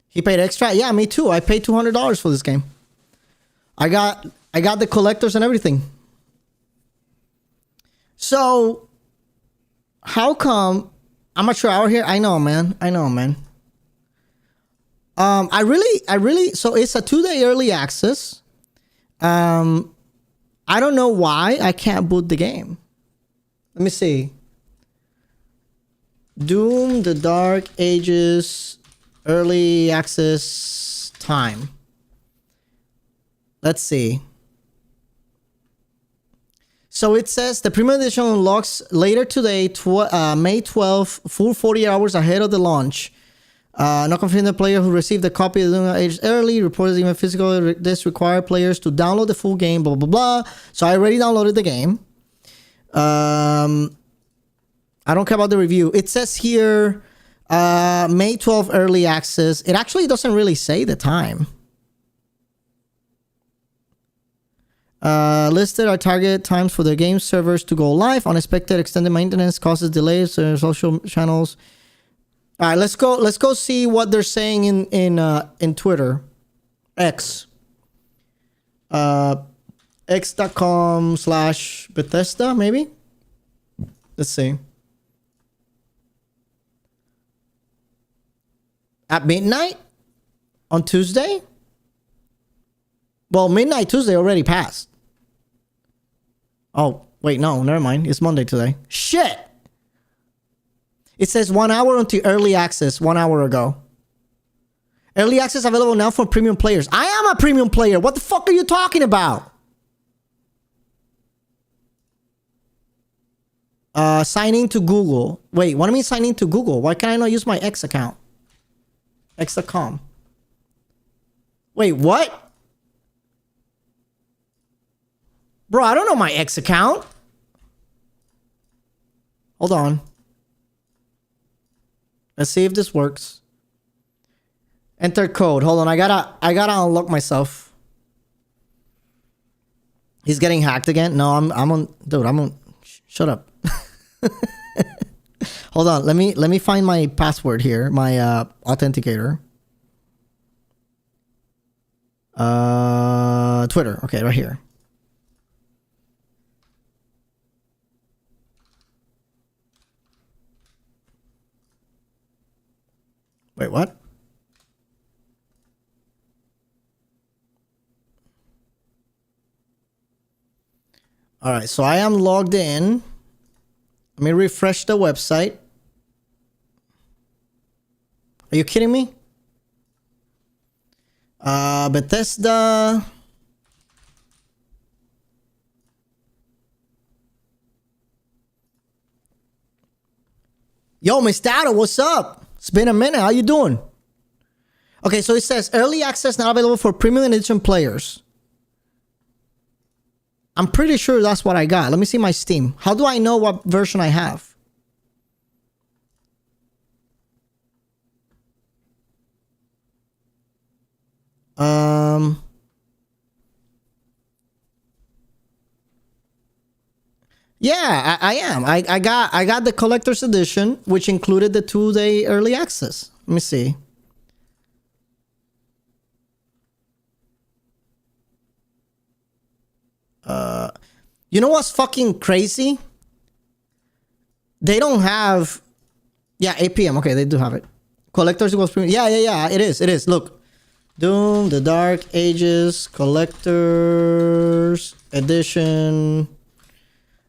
He paid extra? Yeah, me too. I paid $200 for this game. I got the collectors and everything. So how come amateur hour here? I know, man. I really so it's a 2-day early access. I don't know why I can't boot the game. Let me see. Doom the Dark Ages early access time. Let's see. So it says the premium edition unlocks later today, May 12th, full 40 hours ahead of the launch. Not confirming the player who received the copy of the Ages early. Reported even physical. This require players to download the full game. Blah blah blah. So I already downloaded the game. I don't care about the review. It says here, May 12th early access. It actually doesn't really say the time. Listed are target times for the game servers to go live. Unexpected extended maintenance causes delays. Social channels. All right, let's go see what they're saying in Twitter, X, x.com/Bethesda maybe. Let's see. At midnight on Tuesday. Well, midnight Tuesday already passed. Oh, wait, no, never mind. It's Monday today. Shit! It says 1 hour until early access 1 hour ago. Early access available now for premium players. I am a premium player. What the fuck are you talking about? Signing to Google. Wait, what do you mean signing to Google? Why can't I not use my X account? X.com. Wait, what? Bro, I don't know my X account. Hold on. Let's see if this works. Enter code. Hold on, I gotta unlock myself. He's getting hacked again. No, I'm on. Dude, I'm on. Shut up. Hold on. Let me find my password here. My authenticator. Twitter. Okay, right here. Wait, what? All right, so I am logged in. Let me refresh the website. Are you kidding me? Bethesda. Yo, Mr. Data, what's up? It's been a minute. How you doing? Okay, so it says early access now available for premium edition players. I'm pretty sure that's what I got. Let me see my Steam. How do I know what version I have? Yeah, I am. I got the collector's edition, which included the 2-day early access. Let me see. You know what's fucking crazy? They don't have. Yeah, 8 p.m. Okay, they do have it. Collector's equals premium. Yeah. It is. Look. Doom, The Dark Ages, Collector's Edition.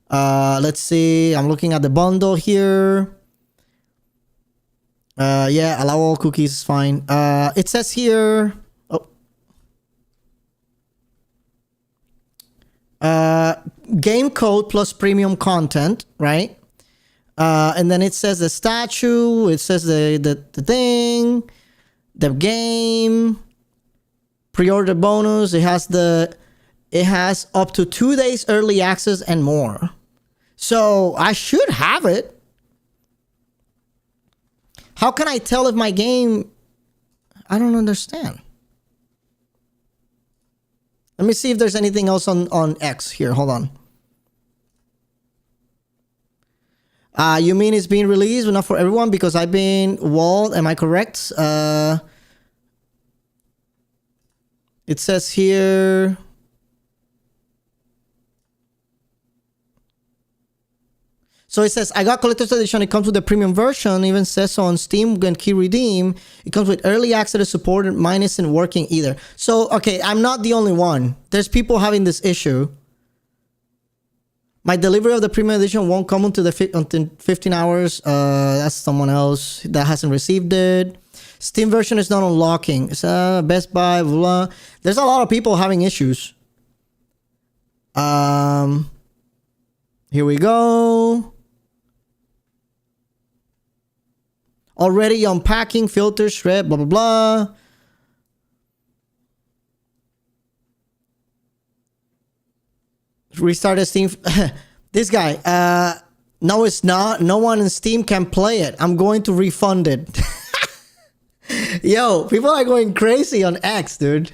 Let's see. I'm looking at the bundle here. Yeah, allow all cookies is fine. It says here. Game code plus premium content, right? And then it says the statue. It says the thing, the game, pre-order bonus. It has up to 2 days early access and more. So I should have it. How can I tell if my game? I don't understand. Let me see if there's anything else on X here. Hold on. You mean it's being released, but not for everyone because I've been walled. Am I correct? It says here. So it says, I got collector's edition. It comes with the premium version. It even says so on Steam and key redeem. It comes with early access support. Mine isn't working either. So, okay, I'm not the only one. There's people having this issue. My delivery of the premium edition won't come until 15 hours. That's someone else that hasn't received it. Steam version is not unlocking. It's Best Buy, blah. There's a lot of people having issues. Here we go. Already unpacking, filter, shred, blah, blah, blah. Restarted Steam. This guy. No, it's not. No one in Steam can play it. I'm going to refund it. Yo, people are going crazy on X, dude.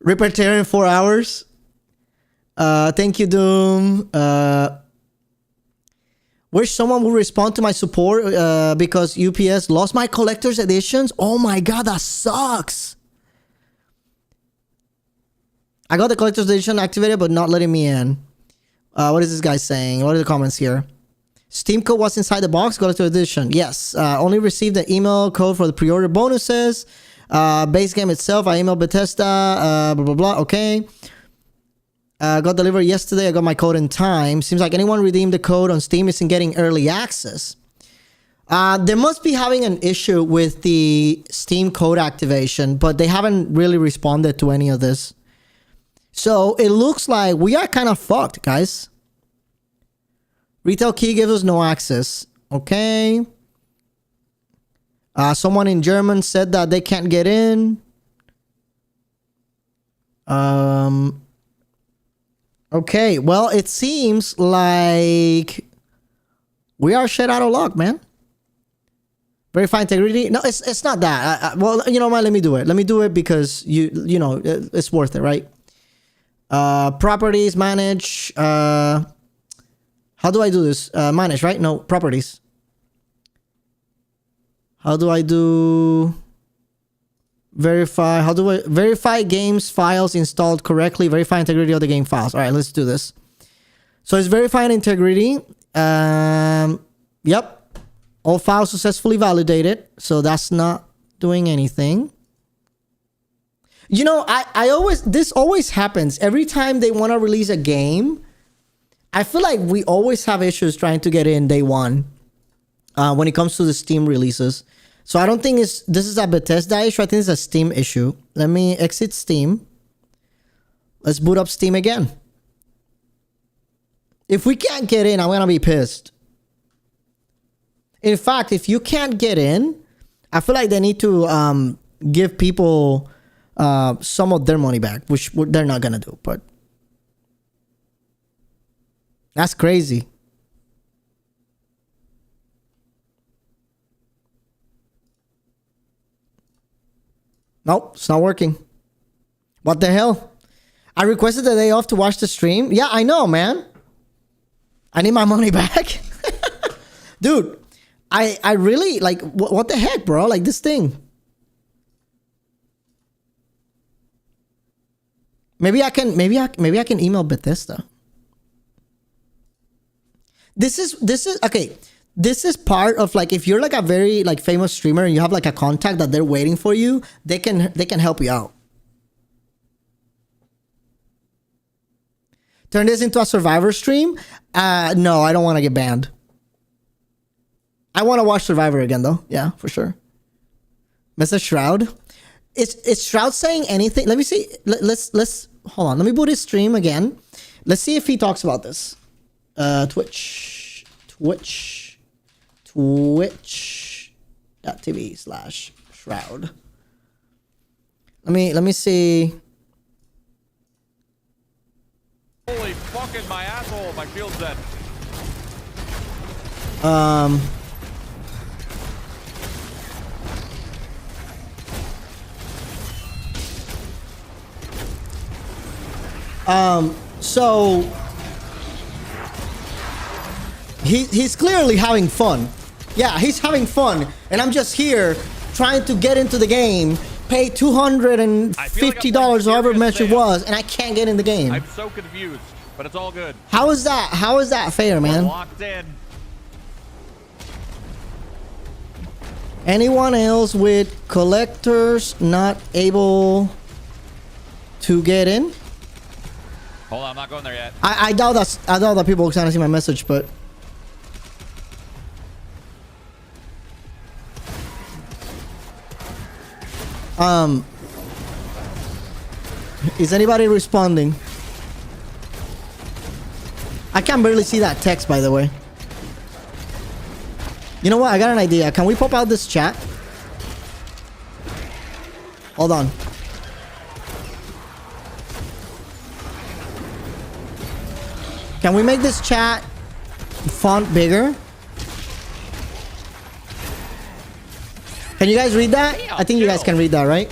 Repair in 4 hours. Thank you, Doom. Wish someone would respond to my support because UPS lost my collector's editions. Oh my god, that sucks. I got the collector's edition activated, but not letting me in. What is this guy saying? What are the comments here? Steam code was inside the box. Collector's edition. Yes. Only received the email code for the pre-order bonuses. Base game itself. I emailed Bethesda. Blah, blah, blah. Okay. Got delivered yesterday. I got my code in time. Seems like anyone redeemed the code on Steam isn't getting early access. They must be having an issue with the Steam code activation, but they haven't really responded to any of this. So it looks like we are kind of fucked, guys. Retail key gives us no access. Okay. Someone in German said that they can't get in. Okay, well, it seems like we are shit out of luck, man. Verify integrity. No, it's not that. Well, you know what? Let me do it. Let me do it because you know it's worth it, right? Properties, manage. How do I do this? Manage, right? No, properties. How do I do verify? How do I verify games files installed correctly? Verify integrity of the game files. All right, let's do this. So it's verifying integrity. Yep. All files successfully validated. So that's not doing anything. You know, this always happens. Every time they want to release a game, I feel like we always have issues trying to get in day one when it comes to the Steam releases. So I don't think this is a Bethesda issue. I think it's a Steam issue. Let me exit Steam. Let's boot up Steam again. If we can't get in, I'm going to be pissed. In fact, if you can't get in, I feel like they need to give people some of their money back, which they're not going to do. But that's crazy. Nope, it's not working. What the hell? I requested a day off to watch the stream. Yeah, I know, man. I need my money back. Dude, I really like what the heck, bro? Like this thing. Maybe I can email Bethesda. This is okay. This is part of like if you're like a very like famous streamer and you have like a contact that they're waiting for you, they can help you out. Turn this into a Survivor stream? No, I don't want to get banned. I want to watch Survivor again though. Yeah, for sure. Message Shroud. Is Shroud saying anything? Let me see. Let's hold on. Let me boot his stream again. Let's see if he talks about this. Twitch.tv/Shroud. Let me see. Holy fucking my asshole, my field's dead. So he's clearly having fun. Yeah, he's having fun, and I'm just here trying to get into the game, pay $250, however much it was, and I can't get in the game. I'm so confused, but it's all good. How is that? How is that fair, man? We're locked in. Anyone else with collectors not able to get in? Hold on, I'm not going there yet. I doubt that people are trying to see my message, but is anybody responding? I can barely see that text, by the way. You know what? I got an idea. Can we pop out this chat? Hold on. Can we make this chat font bigger? Can you guys read that? I think you guys can read that, right?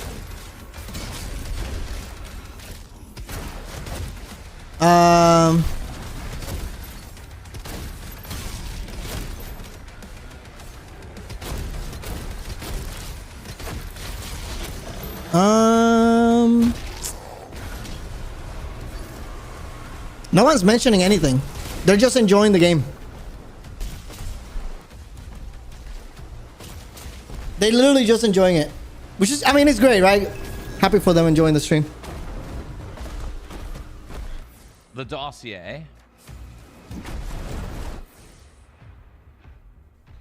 No one's mentioning anything. They're just enjoying the game. They're literally just enjoying it. Which is, I mean, it's great, right? Happy for them enjoying the stream. The dossier.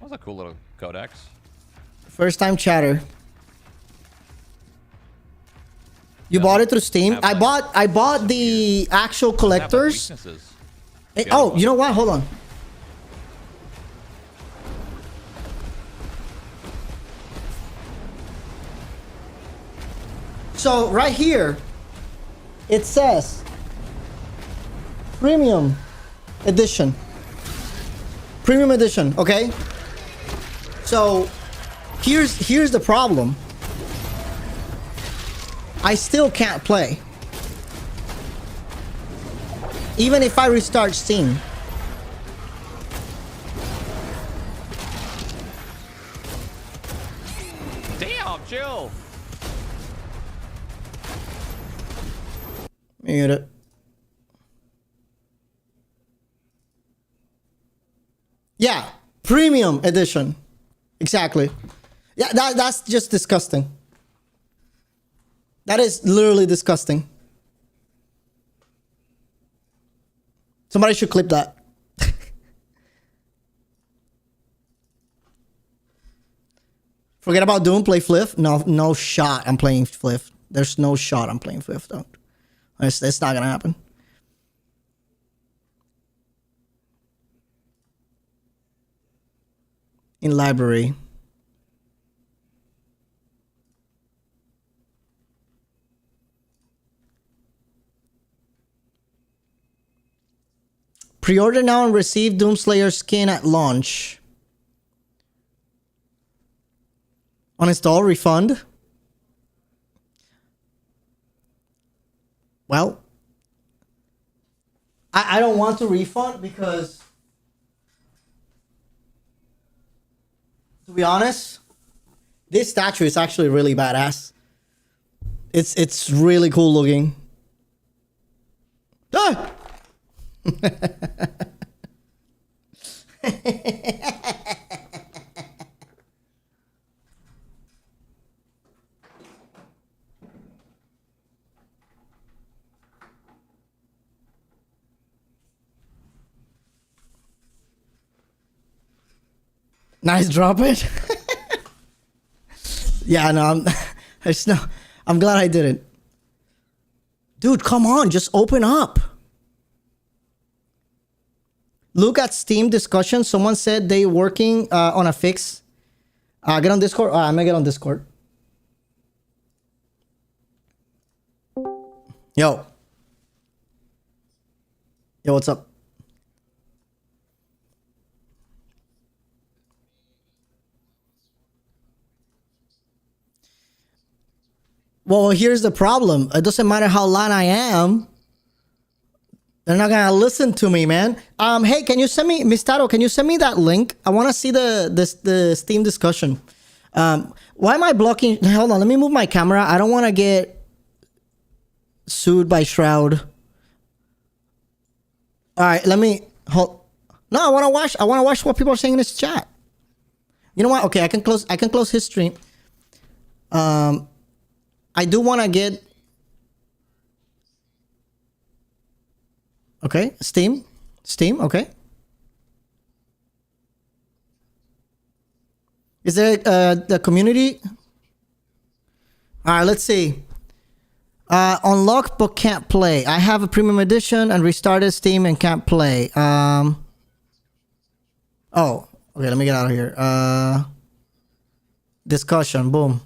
That was a cool little codex. First time chatter. You bought it through Steam? I bought the actual collectors. Oh, you know what? Hold on. So right here, it says Premium edition. Premium edition, okay? So here's the problem. I still can't play. Even if I restart Steam. Damn, chill. Mute it. Yeah, premium edition. Exactly. Yeah, that's just disgusting. That is literally disgusting. Somebody should clip that. Forget about Doom, play Fliff. No shot I'm playing Fliff. There's no shot I'm playing Fliff, though. It's not gonna happen. In library. Pre-order now and receive Doomslayer skin at launch. Uninstall, refund. Well, I don't want to refund because, to be honest, this statue is actually really badass. It's really cool looking. Ah! Nice drop it. Yeah, no, I'm glad I didn't. Dude, come on, just open up. Look at Steam discussion. Someone said they working on a fix. Get on Discord. I'm gonna get on Discord. Yo, what's up? Well, here's the problem. It doesn't matter how loud I am. They're not gonna listen to me, man. Hey, can you send me, Mistaro? Can you send me that link? I want to see the Steam discussion. Why am I blocking? Hold on, let me move my camera. I don't want to get sued by Shroud. All right, let me hold. No, I want to watch. I want to watch what people are saying in this chat. You know what? Okay, I can close his stream. I do want to get. Okay, Steam, okay. Is there the community? All right, let's see. Unlocked but can't play. I have a premium edition and restarted Steam and can't play. Oh, okay, let me get out of here. Discussion, boom.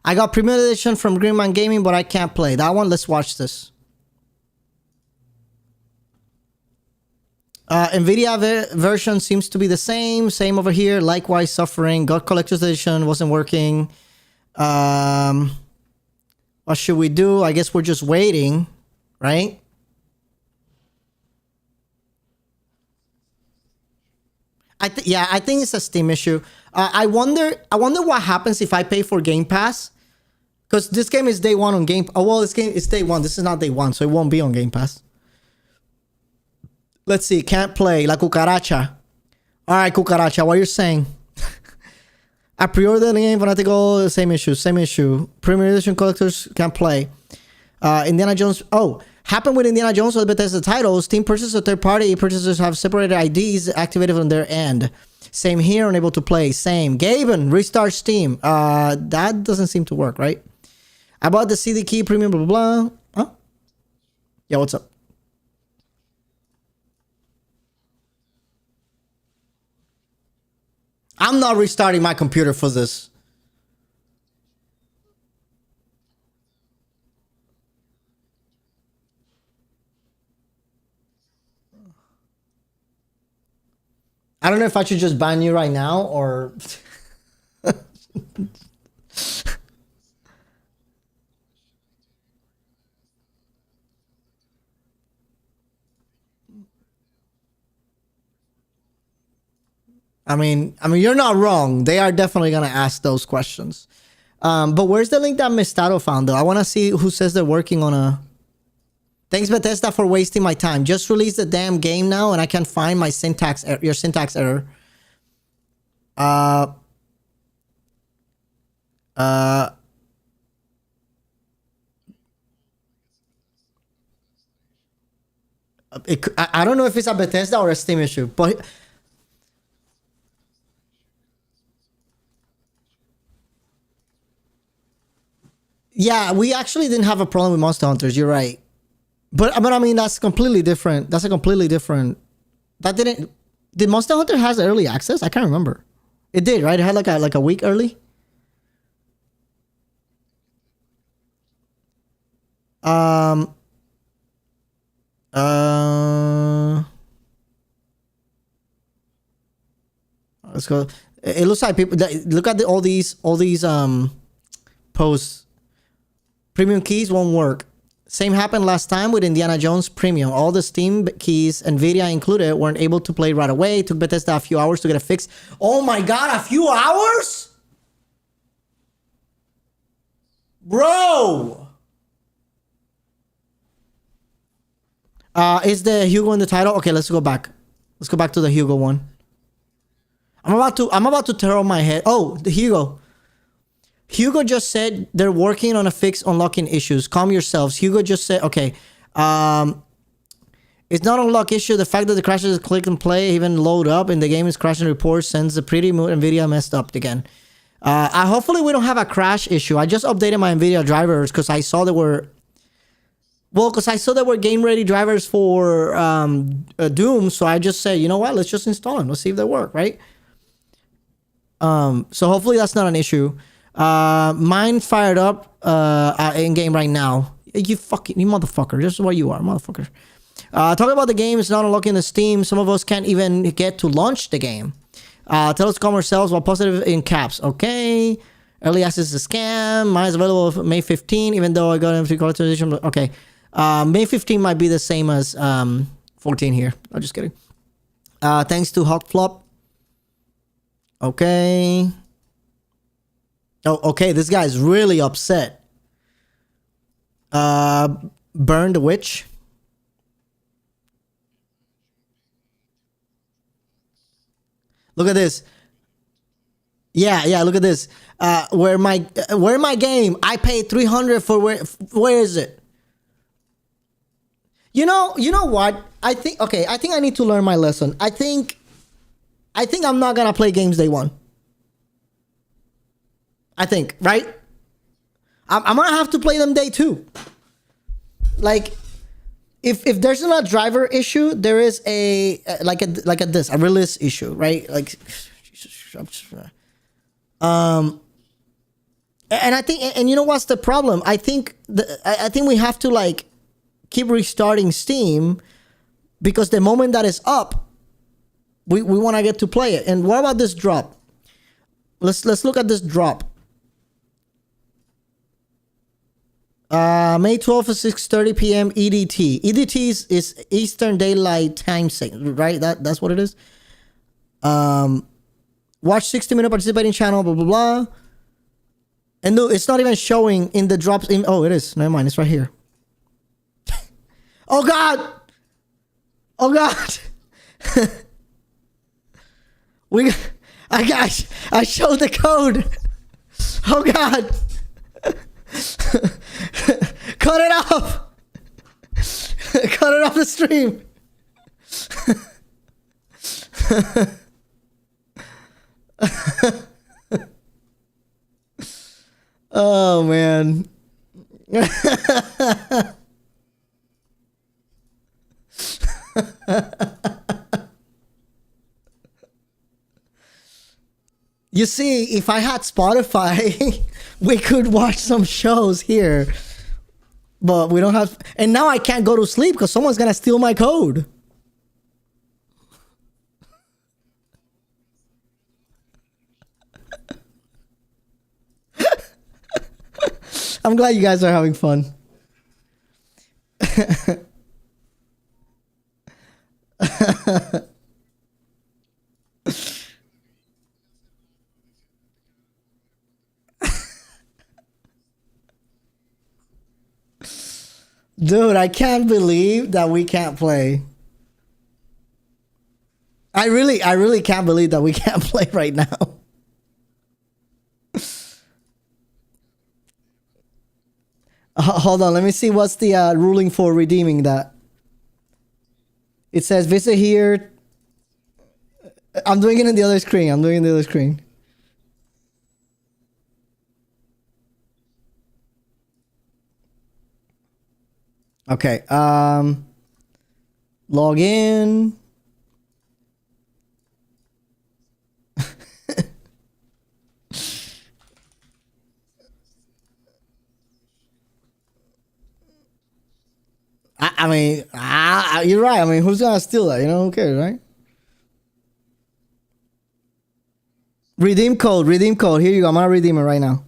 I got premium edition from Greenman Gaming, but I can't play. That one, let's watch this. Nvidia version seems to be the same. Same over here. Likewise, suffering. God Collector's Edition wasn't working. What should we do? I guess we're just waiting, right? I think it's a Steam issue. I wonder what happens if I pay for Game Pass. Because this game is day one on Game Pass. Oh, well, this game is day one. This is not day one, so it won't be on Game Pass. Let's see. Can't play. La Cucaracha. All right, Cucaracha. What you're saying? I pre-ordered the game, Fanatical. Same issue. Premier Edition collectors can't play. Indiana Jones. Oh, happened with Indiana Jones with Bethesda titles. Steam purchases or third-party purchasers have separated IDs activated on their end. Same here. Unable to play. Same. Gaben, restart Steam. That doesn't seem to work, right? I bought the CD key premium. Blah blah blah. Huh? Yeah. What's up? I'm not restarting my computer for this. I don't know if I should just ban you right now or... I mean, you're not wrong. They are definitely gonna ask those questions. But where's the link that Mistado found though? I want to see who says they're working on a... Thanks Bethesda for wasting my time. Just release the damn game now and I can find my syntax, your syntax error. I don't know if it's a Bethesda or a Steam issue, but... Yeah, we actually didn't have a problem with Monster Hunters. You're right, but I mean that's completely different. That's a completely different. That didn't. Did Monster Hunter has early access? I can't remember. It did, right? It had like a week early. Let's go. It looks like people look at all these posts. Premium keys won't work. Same happened last time with Indiana Jones Premium. All the Steam keys, Nvidia included, weren't able to play right away. It took Bethesda a few hours to get a fix. Oh my god, a few hours? Bro! Is the Hugo in the title? Okay, let's go back. Let's go back to the Hugo one. I'm about to tear up my head. Oh, the Hugo. Hugo just said they're working on a fix unlocking issues. Calm yourselves. Hugo just said, okay, it's not unlock issue. The fact that the crashes click and play even load up and the game is crashing report sends the pretty mood Nvidia messed up again. Hopefully we don't have a crash issue. I just updated my Nvidia drivers because I saw there were game ready drivers for Doom. So I just said, you know what? Let's just install them. Let's see if they work, right? So hopefully that's not an issue. Mine fired up in game right now. You motherfucker. This is what you are, motherfucker. Talking about the game, it's not unlocking the Steam. Some of us can't even get to launch the game. Tell us to calm ourselves while positive in caps. Okay. Early access is a scam. Mine is available May 15, even though I got it collector's edition. Okay. May 15 might be the same as 14 here. I'm just kidding. Thanks to Hawkflop. Okay. Oh, okay. This guy's really upset. Burn the witch. Look at this. Yeah. Look at this. Where my game? I paid 300 for where is it? You know what? I think I need to learn my lesson. I think I'm not gonna play games day one. I think, right? I'm gonna have to play them day two. Like, if there's not a driver issue, there is a release issue, right? Like, and I think, and you know what's the problem? I think we have to like keep restarting Steam because the moment that is up, we want to get to play it. And what about this drop? Let's look at this drop. May 12th at 6:30 p.m. EDT. EDT is Eastern Daylight Time, right? That's what it is. Watch 60-minute participating channel, blah, blah, blah. And no, it's not even showing in the drops. Oh, it is. Never mind. It's right here. Oh, God. Oh, God. I showed the code. Oh, God. Cut it off. Cut it off the stream. Oh, man. You see, if I had Spotify, we could watch some shows here. But we don't have... And now I can't go to sleep because someone's going to steal my code. I'm glad you guys are having fun. Dude, I can't believe that we can't play. I really can't believe that we can't play right now. Hold on, let me see what's the ruling for redeeming that. It says visit here. I'm doing it in the other screen. I'm doing it in the other screen. Okay. Log in. I mean, you're right. I mean, who's gonna steal that? You know, who cares, right? Redeem code. Redeem code. Here you go. I'm gonna redeem it right now.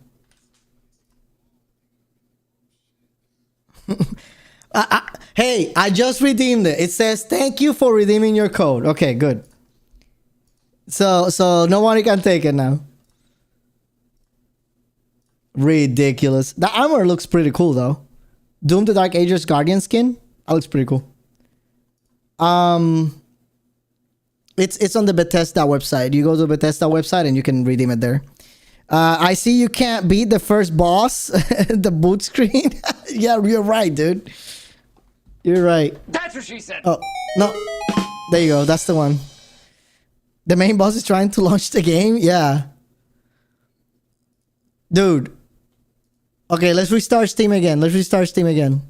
Hey, I just redeemed it. It says thank you for redeeming your code. Okay, good. So nobody can take it now. Ridiculous. The armor looks pretty cool though. Doom the Dark Ages Guardian skin. That looks pretty cool. It's on the Bethesda website. You go to the Bethesda website and you can redeem it there. I see you can't beat the first boss. The boot screen. Yeah, you're right, dude. You're right. That's what she said. Oh, no. There you go. That's the one. The main boss is trying to launch the game? Yeah. Dude. Okay, let's restart Steam again. Let's restart Steam again.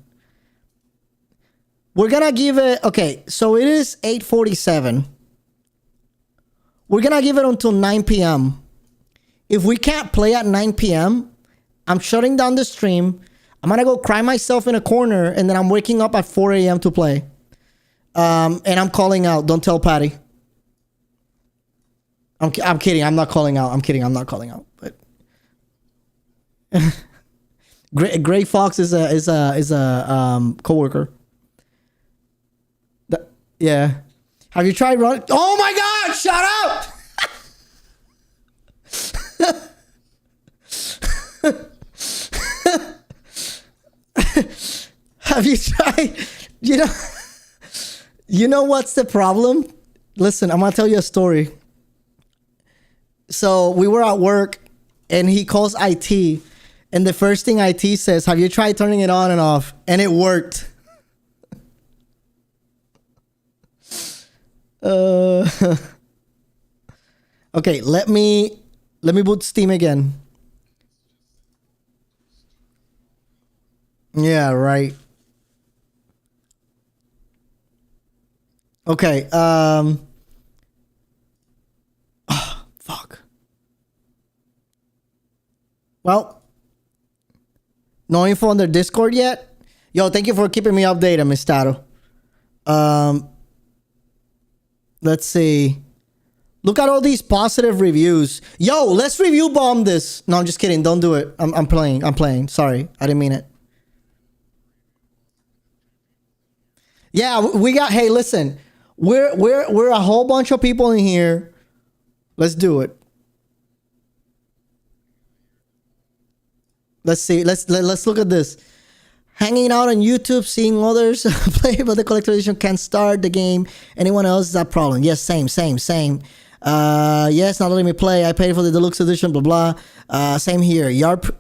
We're gonna give it... Okay, so it is 8:47. We're gonna give it until 9 p.m. If we can't play at 9 p.m., I'm shutting down the stream. I'm gonna go cry myself in a corner, and then I'm waking up at 4 a.m. to play. And I'm calling out. Don't tell Patty. I'm kidding. I'm not calling out. I'm kidding. I'm not calling out. But Gray Fox is a coworker. Yeah. Have you tried running? Oh my God! Shut up! Have you tried? You know what's the problem? Listen, I'm gonna tell you a story. So we were at work, and he calls IT, and the first thing IT says, "Have you tried turning it on and off?" And it worked. Okay, let me boot Steam again. Yeah, right. Okay, fuck. Well, no info on their Discord yet? Yo, thank you for keeping me updated, Mistaro. Let's see. Look at all these positive reviews. Yo, let's review bomb this. No, I'm just kidding. Don't do it. I'm playing. Sorry. I didn't mean it. Yeah, we got... Hey, listen. We're a whole bunch of people in here. Let's do it. Let's see. Let's look at this. Hanging out on YouTube, seeing others play, but the collector edition can't start the game. Anyone else? Is that problem? Yes, same. Yes, not letting me play. I paid for the deluxe edition, blah, blah. Same here. Yarp,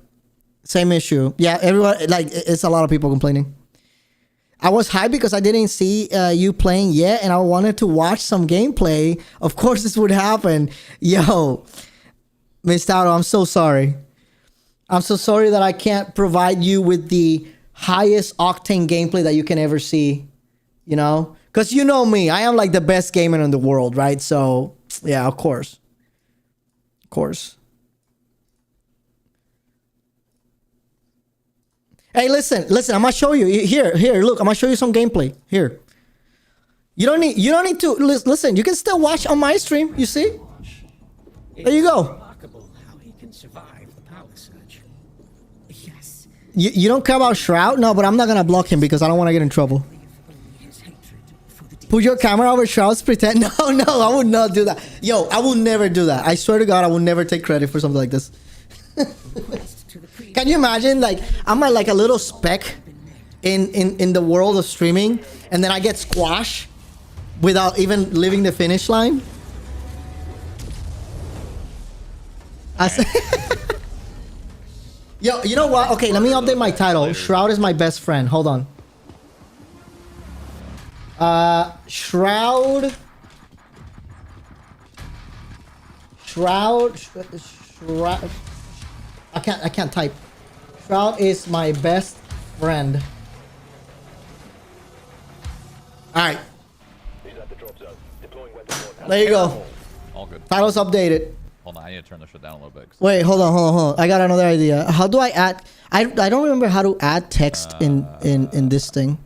same issue. Yeah, everyone, like, it's a lot of people complaining. I was hyped because I didn't see you playing yet, and I wanted to watch some gameplay. Of course, this would happen. Yo, Miss Tauro, I'm so sorry. I'm so sorry that I can't provide you with the highest octane gameplay that you can ever see, you know, because you know me, I am like the best gamer in the world, right? So yeah, of course. Hey, listen, I'm gonna show you here, look, I'm gonna show you some gameplay here. You don't need to listen, you can still watch on my stream, you see? There you go. Remarkable how he can survive the power surge. Yes, You don't care about Shroud? No, but I'm not gonna block him because I don't want to get in trouble. Put your camera over Shroud's pretend. No, I would not do that. Yo, I will never do that. I swear to God, I will never take credit for something like this. Can you imagine? Like, I'm like a little speck in the world of streaming, and then I get squashed without even leaving the finish line. Yo, you know what? Okay, let me update my title. Shroud is my best friend. Hold on. Shroud. I can't type. Shroud is my best friend. Alright. There you go. All good. Title's updated. Hold on, I need to turn this shit down a little bit. Wait, hold on. I got another idea. How do I add... I don't remember how to add text in this thing.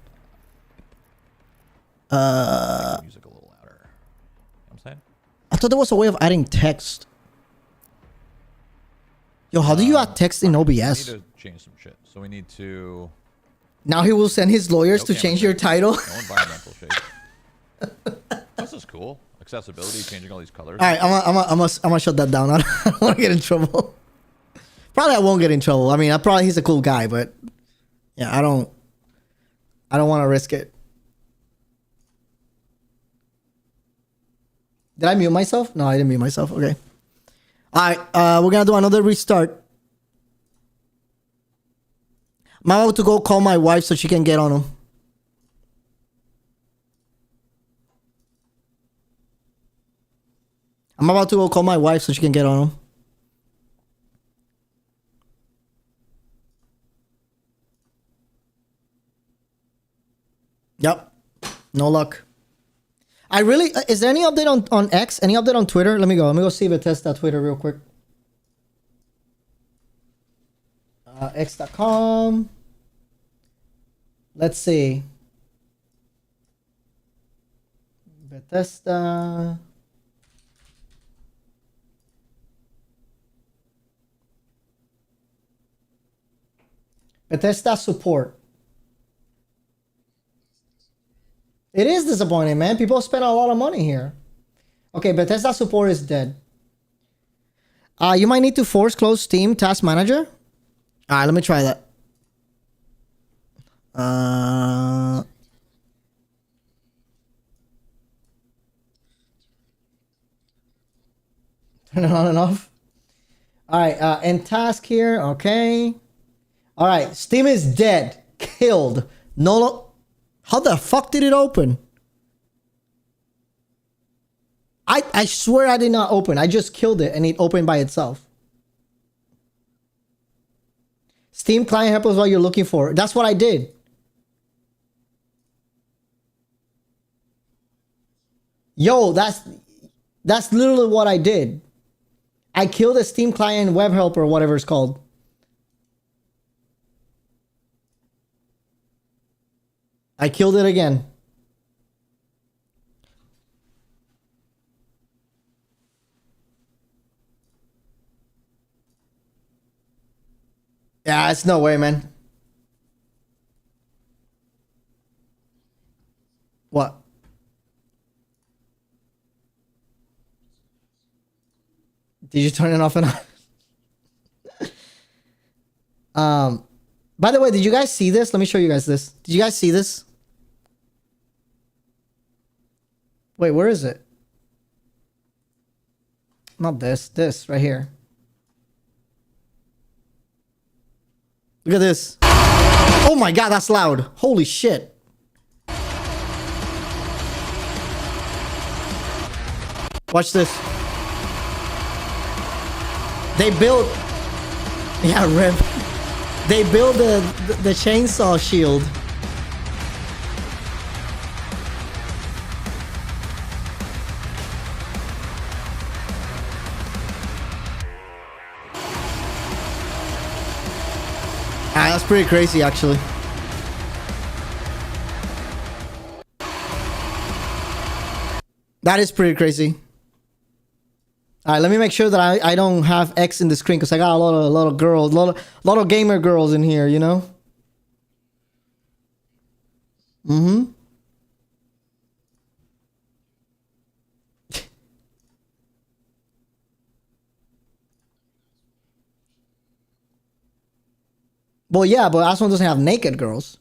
Music a little louder. You know what I'm saying? I thought there was a way of adding text. Yo, how do you add text in OBS? We need to change some shit. So we need to... Now he will send his lawyers to change your title. No environmental shade. This is cool. Accessibility, changing all these colors. All right, I'm gonna shut that down. I don't want to get in trouble. Probably I won't get in trouble. I mean, he's a cool guy, but yeah, I don't want to risk it. Did I mute myself? No, I didn't mute myself. Okay. All right, we're gonna do another restart. I'm about to go call my wife so she can get on him. I'm about to go call my wife so she can get on him. Yep. No luck. I really... is there any update on X? Any update on Twitter? Let me go see if it tests that Twitter real quick. X.com. Let's see. Bethesda. Bethesda support. It is disappointing, man. People spend a lot of money here. Okay, Bethesda support is dead. You might need to force close Steam Task Manager. All right, let me try that. Turn it on and off. All right, end task here. Okay. All right, Steam is dead. Killed. No. How the fuck did it open? I swear I did not open. I just killed it and it opened by itself. Steam client help is what you're looking for. That's what I did. Yo, that's literally what I did. I killed a Steam client web help or whatever it's called. I killed it again. Yeah, it's no way, man. What? Did you turn it off and on? By the way, did you guys see this? Let me show you guys this. Did you guys see this? Wait, where is it? Not this. This right here. Look at this. Oh my god, that's loud. Holy shit. Watch this. They built... Yeah, rip. They built the chainsaw shield. That's pretty crazy, actually. That is pretty crazy. All right, let me make sure that I don't have X in the screen because I got a lot of girls, lot of gamer girls in here, you know. Mm-hmm. Well, yeah, but Aswan doesn't have naked girls.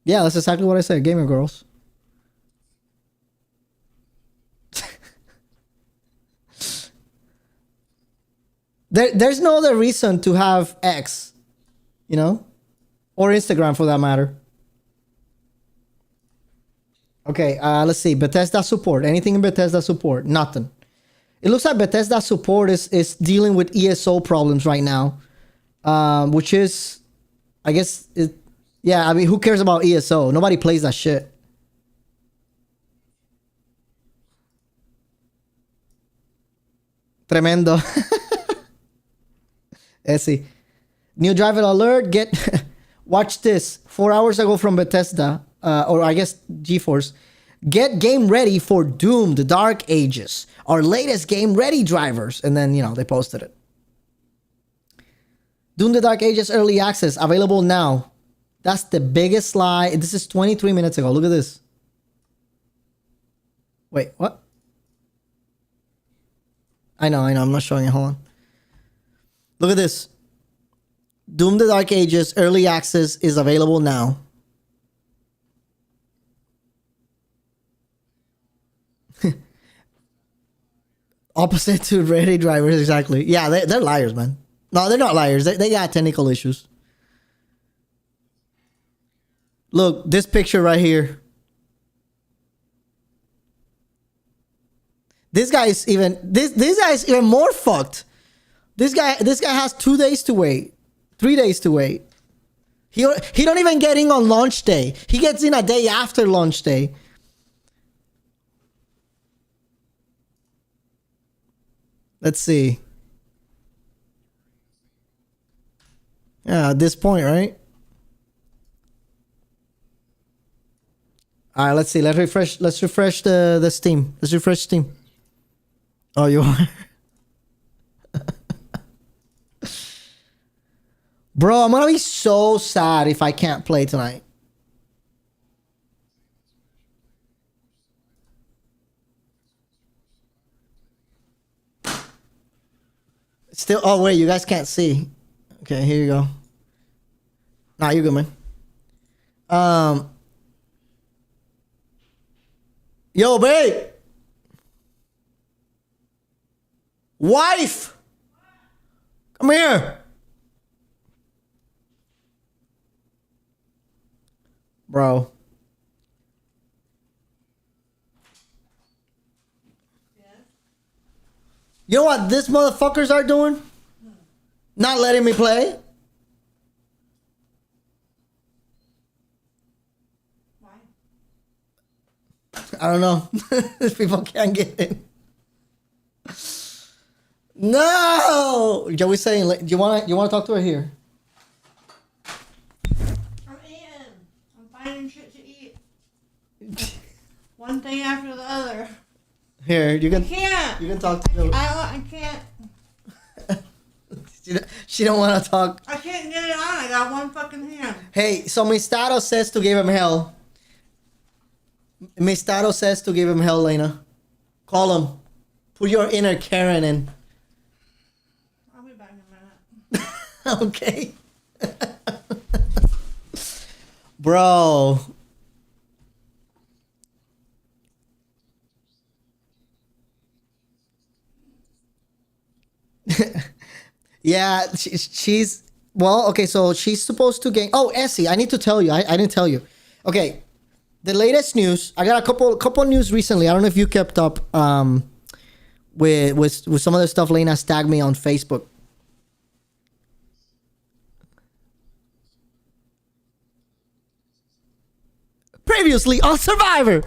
Yeah, that's exactly what I said. Gamer girls. There's no other reason to have X, you know, or Instagram for that matter. Okay, let's see. Bethesda support. Anything in Bethesda support? Nothing. It looks like Bethesda support is dealing with ESO problems right now, which is, I guess, yeah. I mean, who cares about ESO? Nobody plays that shit. Tremendo. Let's see. New driver alert. Watch this. 4 hours ago from Bethesda, or I guess GeForce. Get game ready for Doom, the Dark Ages. Our latest game ready drivers. And then, you know, they posted it. Doom, the Dark Ages early access available now. That's the biggest lie. This is 23 minutes ago. Look at this. Wait, what? I know. I'm not showing you. Hold on. Look at this. Doom, the Dark Ages early access is available now. Opposite to ready drivers, exactly. Yeah, they're liars, man. No, they're not liars. They got technical issues. Look, this picture right here. This guy is even this guy is even more fucked. This guy has 2 days to wait, 3 days to wait. He don't even get in on launch day. He gets in a day after launch day. Let's see. Yeah, at this point, right? All right, let's see. Let's refresh the Steam. Let's refresh Steam. Oh, you are? Bro, I'm gonna be so sad if I can't play tonight. Still, oh wait, you guys can't see. Okay, here you go. Nah, you're good, man. Yo, babe. Wife. Come here. Bro. You know what these motherfuckers are doing? Not letting me play. Why? I don't know. These people can't get in. No. Joey's saying, do you want to talk to her here? I'm eating. I'm finding shit to eat. One thing after the other. Here, you can. I can't. You can talk to Joey. I can't. She don't want to talk. I can't get it on. I got one fucking hand. Hey, so Mistaro says to give him hell. Mistaro says to give him hell, Lena. Call him. Put your inner Karen in. I'll be back in a minute. Okay. Bro. Yeah, she's well, okay, so she's supposed to gain. Oh, Essie, I need to tell you. I didn't tell you. Okay. The latest news. I got a couple news recently. I don't know if you kept up with some of the stuff Lena tagged me on Facebook. Previously on Survivor.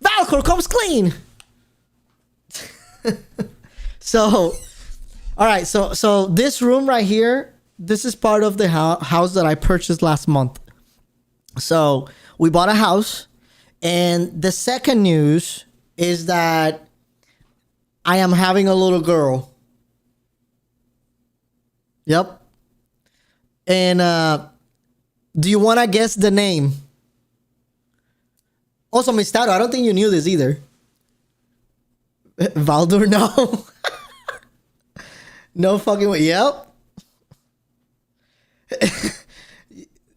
Vahlkor comes clean. So, all right. So this room right here, this is part of the house that I purchased last month. So we bought a house, And the second news is that I am having a little girl. Yep. And do you want to guess the name? Also, Mistaro, I don't think you knew this either. Vahlkor, no. No fucking way. Yep.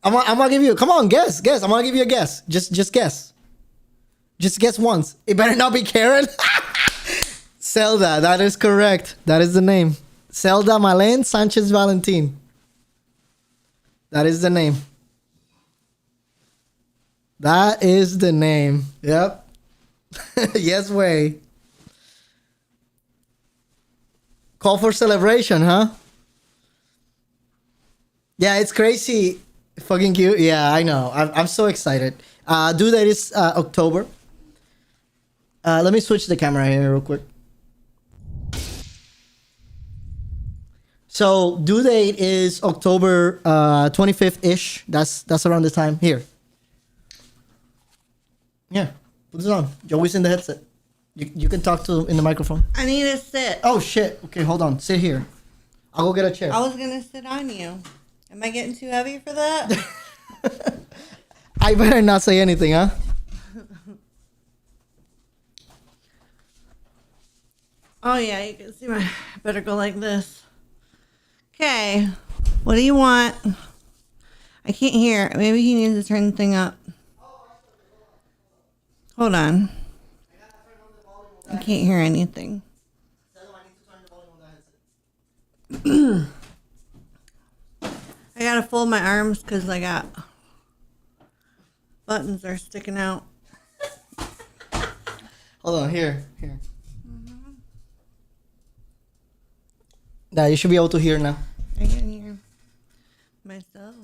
I'm gonna give you. Come on, guess. I'm gonna give you a guess. Just guess. Just guess once. It better not be Karen. Zelda. That is correct. That is the name. Zelda Malén Sánchez Valentín. That is the name. That is the name. Yep. Yes way. Call for celebration, huh? Yeah, it's crazy. Fucking cute. Yeah, I know. I'm so excited. Due date is October. Let me switch the camera here real quick. So due date is October 25th-ish. That's around the time. Here. Yeah. Put this on. Joey's in the headset. You can talk to in the microphone. I need to sit. Oh shit. Okay, hold on. Sit here. I'll go get a chair. I was gonna sit on you. Am I getting too heavy for that? I better not say anything, huh? Oh yeah, you can see my. I better go like this. Okay, what do you want? I can't hear. Maybe he needs to turn the thing up. Hold on. I can't hear anything. I gotta fold my arms because I got buttons are sticking out. Hold on, here. Now you should be able to hear now. I can hear myself.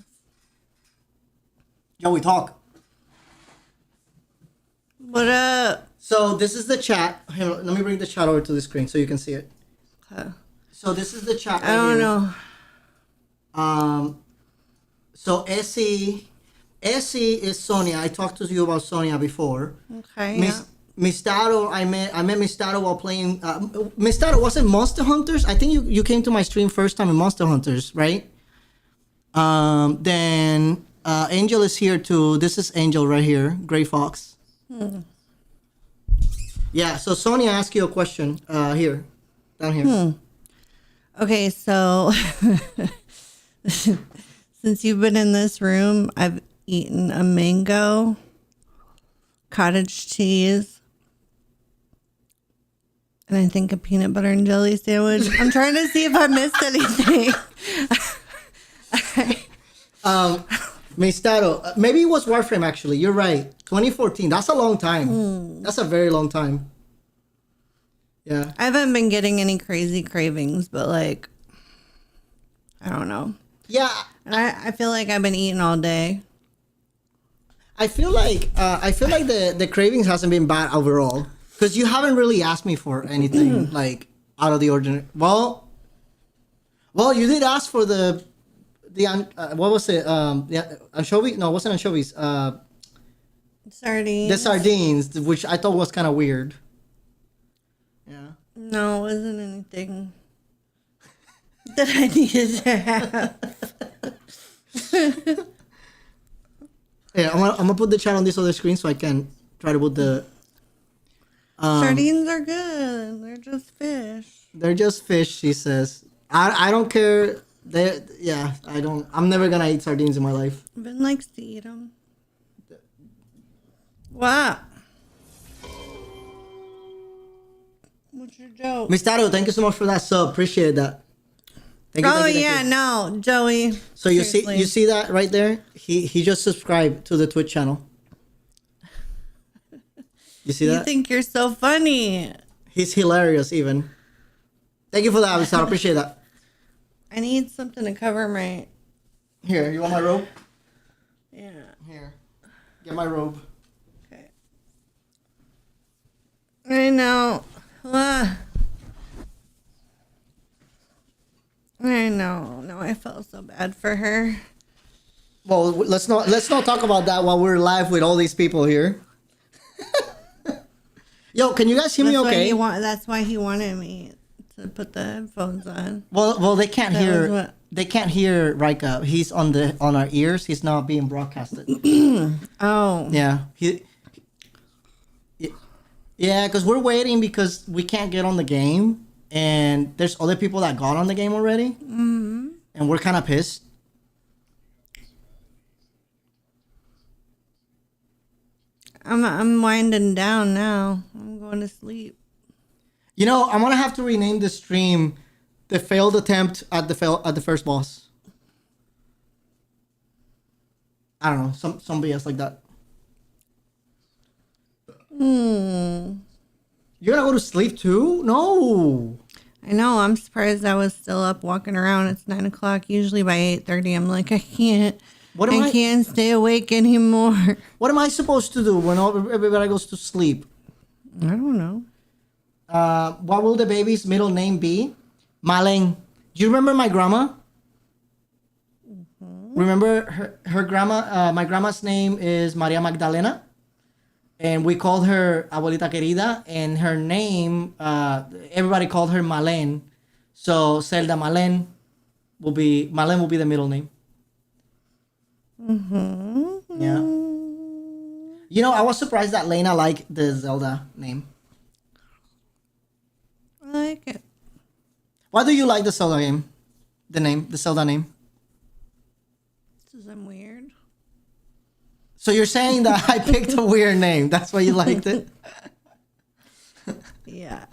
Yo, we talk. What up? So this is the chat. Hang on, let me bring the chat over to the screen so you can see it. Okay. So this is the chat. I don't know. So Essie is Sonia. I talked to you about Sonia before. Okay. Yeah. Mistaro, I met Mistaro while playing. Mistaro, was it Monster Hunters? I think you came to my stream first time in Monster Hunters, right? Then Angel is here too. This is Angel right here, Gray Fox. Yeah. So Sonia asked you a question. Here, down here. Okay, so since you've been in this room, I've eaten a mango, cottage cheese, and I think a peanut butter and jelly sandwich. I'm trying to see if I missed anything. Mistaro, maybe it was Warframe actually. You're right. 2014. That's a long time. That's a very long time. Yeah. I haven't been getting any crazy cravings, but like, I don't know. Yeah. I feel like I've been eating all day. I feel like the cravings hasn't been bad overall because you haven't really asked me for anything like out of the ordinary. Well, you did ask for the what was it? The anchovy? No, it wasn't anchovies. Sardines. The sardines, which I thought was kind of weird. Yeah. No, it wasn't anything that I needed to have. Yeah, I'm gonna put the chat on this other screen so I can try to put the. Sardines are good. They're just fish. They're just fish, she says. I don't care. I'm never gonna eat sardines in my life. Ben likes to eat them. Wow. What's your joke? Mistaro, thank you so much for that sub. Appreciate that. Thank you. No, Joey. So you seriously. see that right there? He just subscribed to the Twitch channel. You see that? You think you're so funny. He's hilarious even. Thank you for that, Mistaro. Appreciate that. I need something to cover my... Here, you want my robe? Yeah. Here. Get my robe. Okay. I know. I know. No, I felt so bad for her. Well, let's not talk about that while we're live with all these people here. Yo, can you guys hear me okay? That's why he wanted me to put the headphones on. Well, they can't That was hear. what- They can't hear Rika. He's on our ears. He's not being broadcasted. Oh. Yeah. Yeah, because we're waiting because we can't get on the game, and there's other people that got on the game already, and we're kind of pissed. I'm winding down now. I'm going to sleep. You know, I'm gonna have to rename the stream "The Failed Attempt at the First Boss." I don't know, some BS like that. You're gonna go to sleep too? No. I know. I'm surprised I was still up walking around. It's 9 o'clock. Usually by 8:30, I'm like, I can't. I can't stay awake anymore. What am I supposed to do when everybody goes to sleep? I don't know. What will the baby's middle name be? Maleng. Do you remember my grandma? Remember her grandma? My grandma's name is Maria Magdalena. And we called her Abuelita Querida. And her name, everybody called her Malen. So Zelda Malen will be the middle name. Yeah. You know, I was surprised that Lena liked the Zelda name. I like it. Why do you like the Zelda game? The Zelda name? Because I'm weird. So you're saying that I picked a weird name. That's why you liked it? Yeah.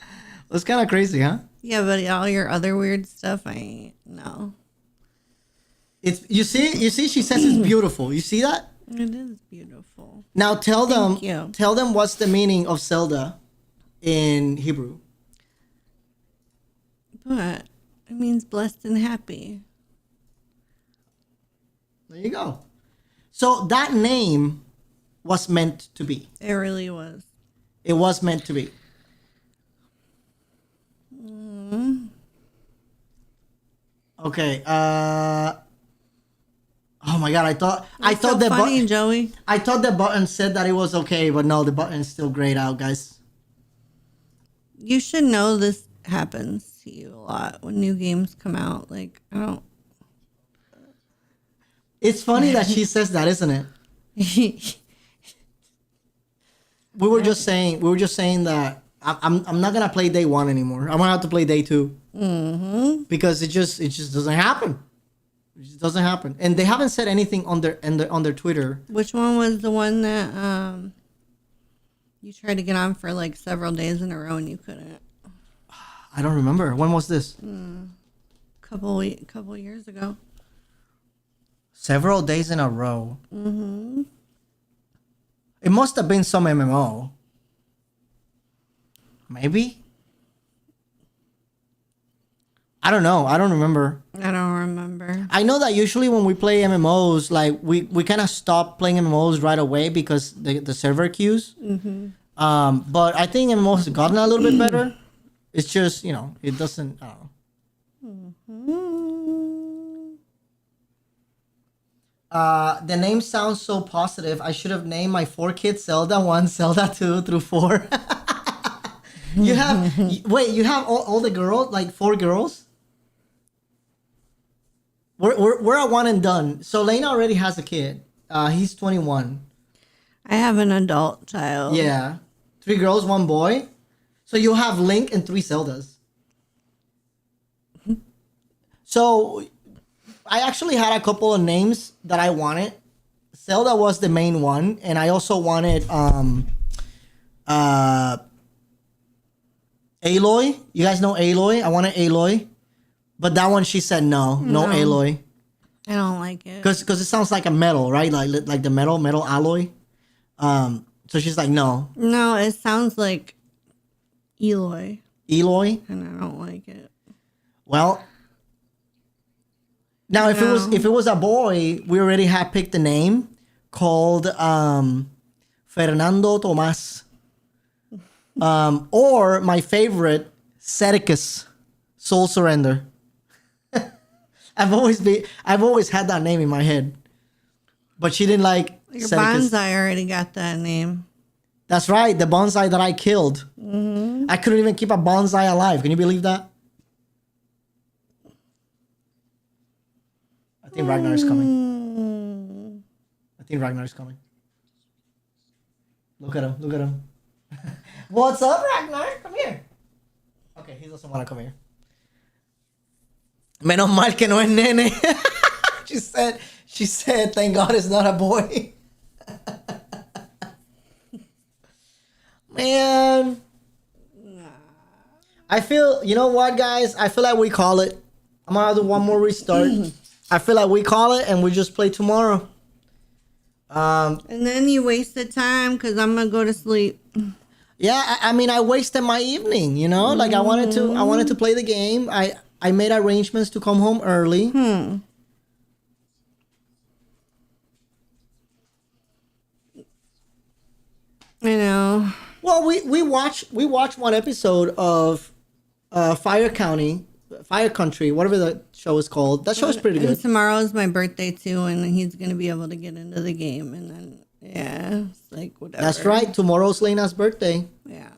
That's kind of crazy, huh? Yeah, but all your other weird stuff, I ain't. No. It's you see, she says it's beautiful. You see that? It is beautiful. Now tell Thank you. them what's the meaning of Zelda in Hebrew. But it means blessed and happy. There you go. So that name was meant to be. It really was. It was meant to be. Okay. Oh my God! I thought the funny, button. Joey. I thought the button said that it was okay, but no, the button is still grayed out, guys. You should know this happens to you a lot when new games come out. Like, I don't. It's funny that she says that, isn't it? We were just saying that I'm not gonna play day 1 anymore. I'm gonna have to play day 2 because it just doesn't happen. It just doesn't happen, and they haven't said anything on their Twitter. Which one was the one that you tried to get on for like several days in a row and you couldn't? I don't remember. When was this? Couple years ago. Several days in a row. It must have been some MMO. Maybe. I don't know. I don't remember. I don't remember. I know that usually when we play MMOs, like we kind of stop playing MMOs right away because the server queues. But I think MMOs have gotten a little bit better. It's just, you know, it doesn't. I don't know. The name sounds so positive. I should have named my 4 kids Zelda 1, Zelda 2 through 4. You have all the girls, like 4 girls? We're at 1 and done. So Lena already has a kid. He's 21. I have an adult child. Yeah. 3 girls, 1 boy. So you'll have Link and 3 Zeldas. So I actually had a couple of names that I wanted. Zelda was the main one, and I also wanted Aloy. You guys know Aloy? I wanted Aloy. But that one she said no Aloy. I don't like it. Cause it sounds like a metal, right? Like the metal alloy. So she's like no. No, it sounds like Eloy. Eloy? And I don't like it. Well, now if it was a boy, we already had picked a name called Fernando Tomas. Or my favorite, Sericus, Soul Surrender. I've always had that name in my head. But she didn't like Your Sericus. Bonsai already got that name. That's right, the bonsai that I killed. I couldn't even keep a bonsai alive. Can you believe that? I think Ragnar is coming. I think Ragnar is coming. Look at him. Look at him. What's up, Ragnar? Come here. Okay, he doesn't want to come here. Menos mal que no es nene. She said, thank God it's not a boy. Man. I feel, you know what, guys? I feel like we call it. I'm going to do one more restart. I feel like we call it and we just play tomorrow. And then you wasted time because I'm going to go to sleep. Yeah, I mean, I wasted my evening, you know? Like, I wanted to play the game. I made arrangements to come home early. I know. Well, we watched one episode of Fire Country, whatever the show is called. That show is pretty good. And tomorrow's my birthday too, and he's gonna be able to get into the game, and then it's like whatever. That's right. Tomorrow's Lena's birthday. Yeah.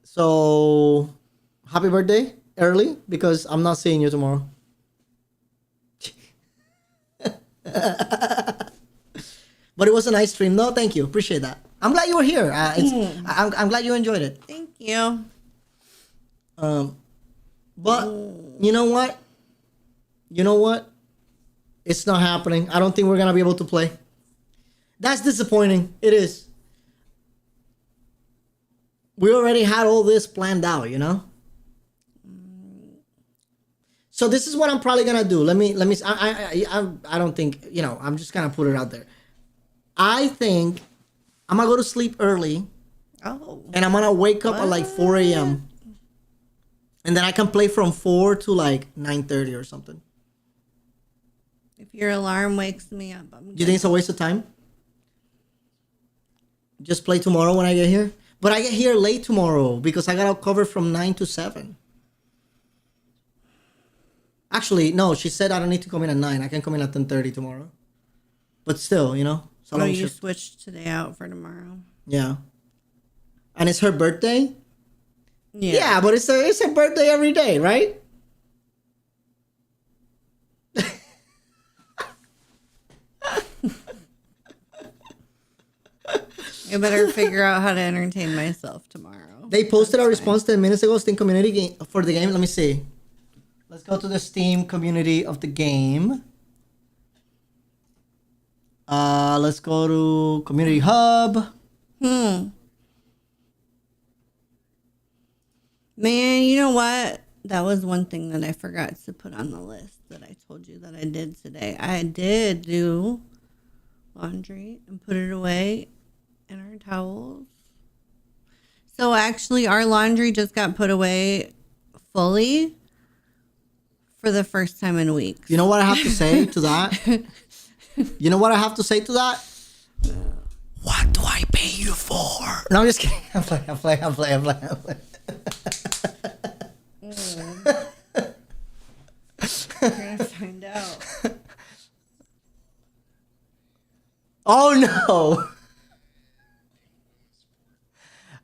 So, happy birthday early because I'm not seeing you tomorrow. But it was a nice stream, though. Thank you. Appreciate that. I'm glad you were here. I'm glad you enjoyed it. Thank you. But you know what? It's not happening. I don't think we're gonna be able to play. That's disappointing. It is. We already had all this planned out, you know. So this is what I'm probably gonna do. I don't think, you know. I'm just gonna put it out there. I think I'm gonna go to sleep early. Oh. And I'm gonna wake up at like 4 a.m. And then I can play from 4 to like 9:30 or something. If your alarm wakes me up, Do you think it's a waste of time? Just play tomorrow when I get here? But I get here late tomorrow because I gotta cover from 9 to 7. Actually, no, she said I don't need to come in at 9. I can come in at 10:30 tomorrow. But still, you know. So you switched today out for tomorrow. Yeah. And it's her birthday? Yeah. Yeah, but it's a birthday every day, right? I better figure out how to entertain myself tomorrow. They posted a response 10 minutes ago, Steam community game for the game. Let me see. Let's go to the Steam community of the game. Let's go to Community Hub. Man, you know what? That was one thing that I forgot to put on the list that I told you that I did today. I did do laundry and put it away in our towels. So actually, our laundry just got put away fully for the first time in weeks. You know what I have to say to that? You know what I have to say to that? What do I pay you for? No, I'm just kidding. I'm playing. We're gonna find out. Oh no!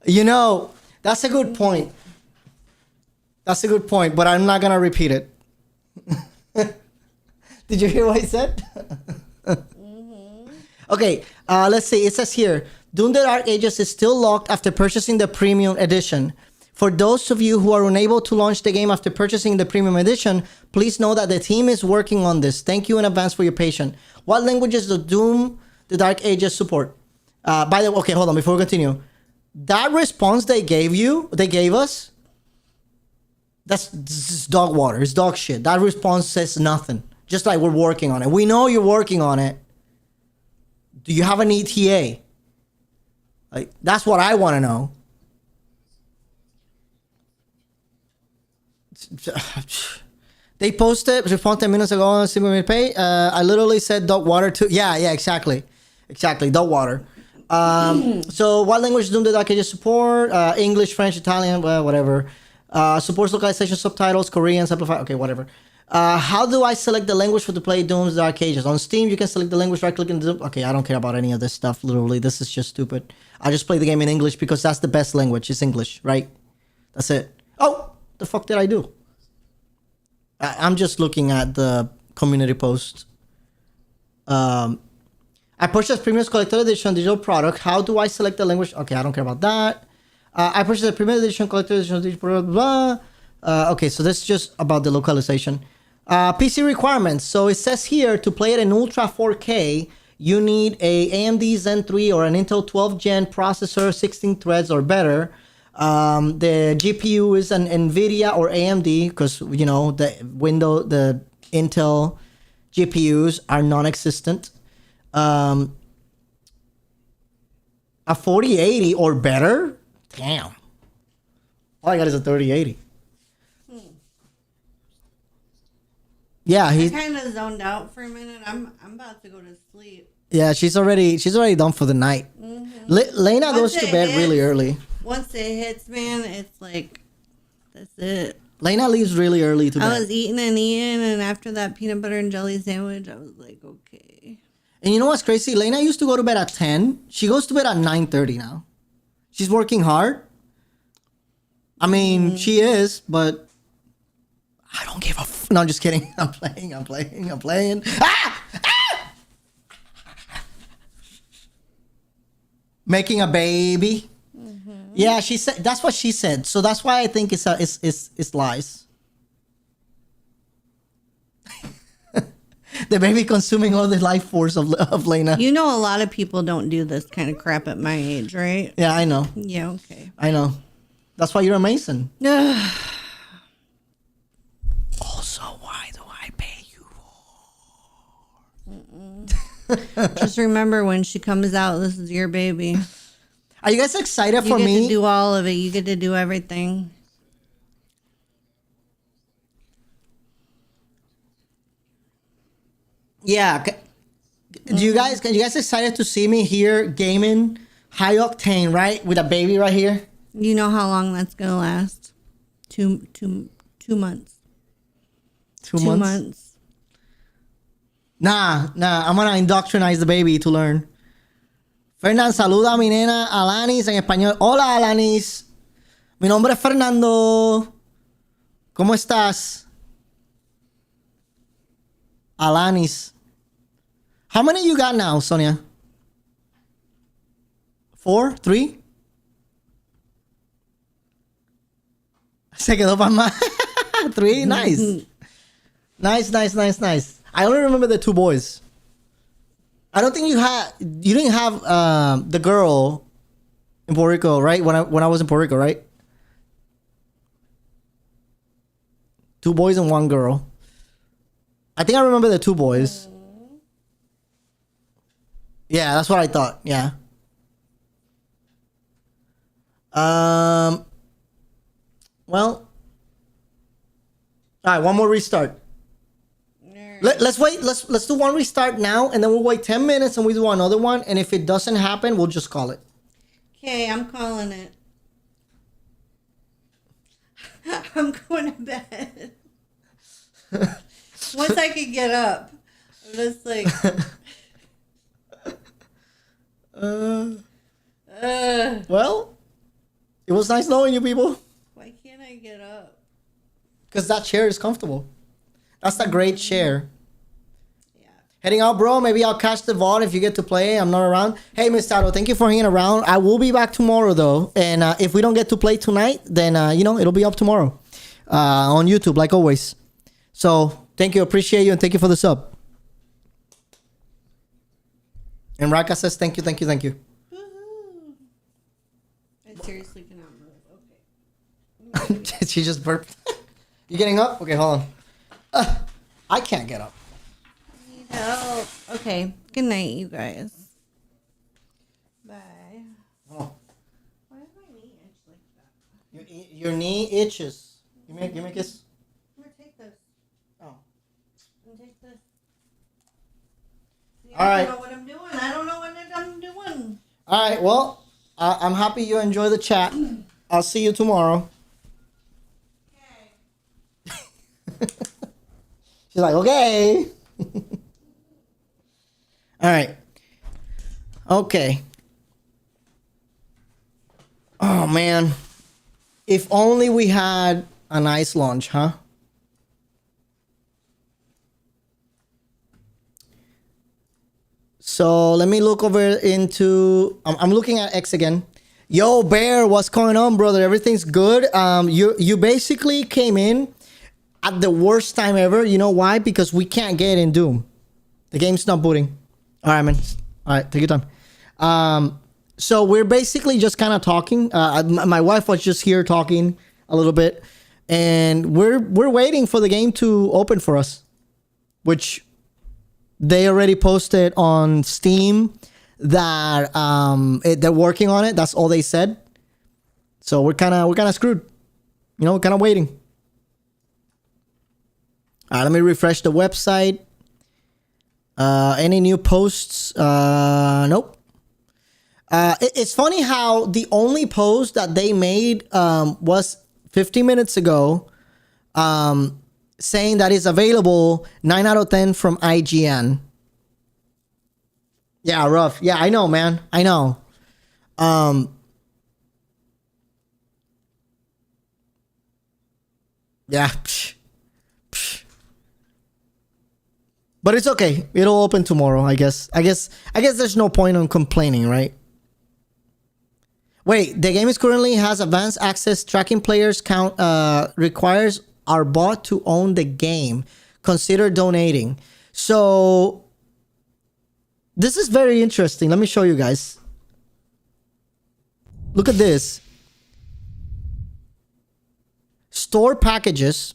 You know, that's a good point. But I'm not gonna repeat it. Did you hear what I said? Okay, let's see. It says here, Doom the Dark Ages is still locked after purchasing the premium edition. For those of you who are unable to launch the game after purchasing the premium edition, please know that the team is working on this. Thank you in advance for your patience. What languages does Doom the Dark Ages support? By the way, okay, hold on, before we continue. That response they gave us, that's dog water. It's dog shit. That response says nothing. Just like we're working on it. We know you're working on it. Do you have an ETA? Like, that's what I want to know. They posted, response 10 minutes ago on Simon Pay. I literally said dog water too. Yeah, exactly. Dog water. So what language Doom the Dark Ages support? English, French, Italian, well, whatever. Supports localization subtitles, Korean, simplified. Okay, whatever. How do I select the language for to play Doom's Dark Ages? On Steam, you can select the language, right click and Doom. Okay, I don't care about any of this stuff, literally. This is just stupid. I just play the game in English because that's the best language. It's English, right? That's it. Oh, the fuck did I do? I'm just looking at the community post. I purchased Premium Collector Edition digital product. How do I select the language? Okay, I don't care about that. I purchased a Premium Edition Collector Edition digital product, blah. Okay, so this is just about the localization. PC requirements. So it says here to play it in Ultra 4K, you need a AMD Zen 3 or an Intel 12 Gen processor, 16 threads or better. The GPU is an NVIDIA or AMD because, you know, the Intel GPUs are non-existent. A 4080 or better? Damn. All I got is a 3080. Yeah, I kind of zoned out for a minute. I'm about to go to sleep. Yeah, she's already done for the night. Lena goes to bed really early. Once it hits, man, it's like that's it. Lena leaves really early to bed. I was eating, and after that peanut butter and jelly sandwich, I was like, okay. And you know what's crazy? Lena used to go to bed at 10. She goes to bed at 9:30 now. She's working hard. I mean, she is, but I don't give a no, I'm just kidding. I'm playing. Ah! Ah! Making a baby. Yeah, she said that's what she said. So that's why I think it's lies. The baby consuming all the life force of Lena. You know, a lot of people don't do this kind of crap at my age, right? Yeah, I know. Yeah, okay. I know. That's why you're a Mason. Also, why do I pay you for? Just remember when she comes out, this is your baby. Are you guys excited for me? You get to do all of it. You get to do everything. Yeah. You guys excited to see me here gaming high octane, right? With a baby right here? You know how long that's gonna last? 2 months. 2 months? Nah, I'm gonna indoctrinize the baby to learn. Fernán, saluda a mi nena Alanis en español. Hola, Alanis. Mi nombre es Fernando. ¿Cómo estás? Alanis. How many you got now, Sonia? 4? 3? Se quedó pasmada. 3? Nice. Nice. I only remember the 2 boys. I don't think you didn't have the girl in Puerto Rico, right? When I was in Puerto Rico, right? 2 boys and 1 girl. I think I remember the 2 boys. Yeah, that's what I thought. Yeah. Well. All right, one more restart. Let's wait. Let's do one restart now, and then we'll wait 10 minutes, and we do another one. And if it doesn't happen, we'll just call it. Okay, I'm calling it. I'm going to bed. Once I could get up, I'm just like. Well, it was nice knowing you people. Why can't I get up? Because that chair is comfortable. That's a great chair. Yeah. Heading out, bro. Maybe I'll catch the VOD if you get to play. I'm not around. Hey, Miss Tato, thank you for hanging around. I will be back tomorrow, though. And if we don't get to play tonight, then, it'll be up tomorrow on YouTube, like always. So, thank you. Appreciate you. And thank you for the sub. And Raka says, thank you. Woohoo. I seriously cannot move. Okay. She just burped. You getting up? Okay, hold on. I can't get up. Need help. Okay. Good night, you guys. Bye. Oh. Why does my knee itch like that? Your knee itches. Give me a kiss. I'm gonna take this. Oh. And take this. See, All right. I don't know what I'm doing. I don't know what I'm doing. All right. Well, I'm happy you enjoy the chat. I'll see you tomorrow. Okay. She's like, okay. All right. Okay. Oh, man. If only we had a nice launch, huh? So let me look over into... I'm looking at X again. Yo, Bear, what's going on, brother? Everything's good. You basically came in at the worst time ever. You know why? Because we can't get in Doom. The game's not booting. All right, man. All right, take your time. So we're basically just kind of talking. My wife was just here talking a little bit, and we're waiting for the game to open for us, which they already posted on Steam that they're working on it. That's all they said. So we're kind of screwed. You know, kind of waiting. All right, let me refresh the website. Any new posts? Nope. It's funny how the only post that they made was 15 minutes ago, saying that it's available 9 out of 10 from IGN. Yeah, rough. Yeah, I know, man. I know. Yeah. Psh. But it's okay. It'll open tomorrow, I guess. I guess there's no point on complaining, right? Wait, the game is currently has advanced access tracking players count requires our bot to own the game. Consider donating. So this is very interesting. Let me show you guys. Look at this. Store packages.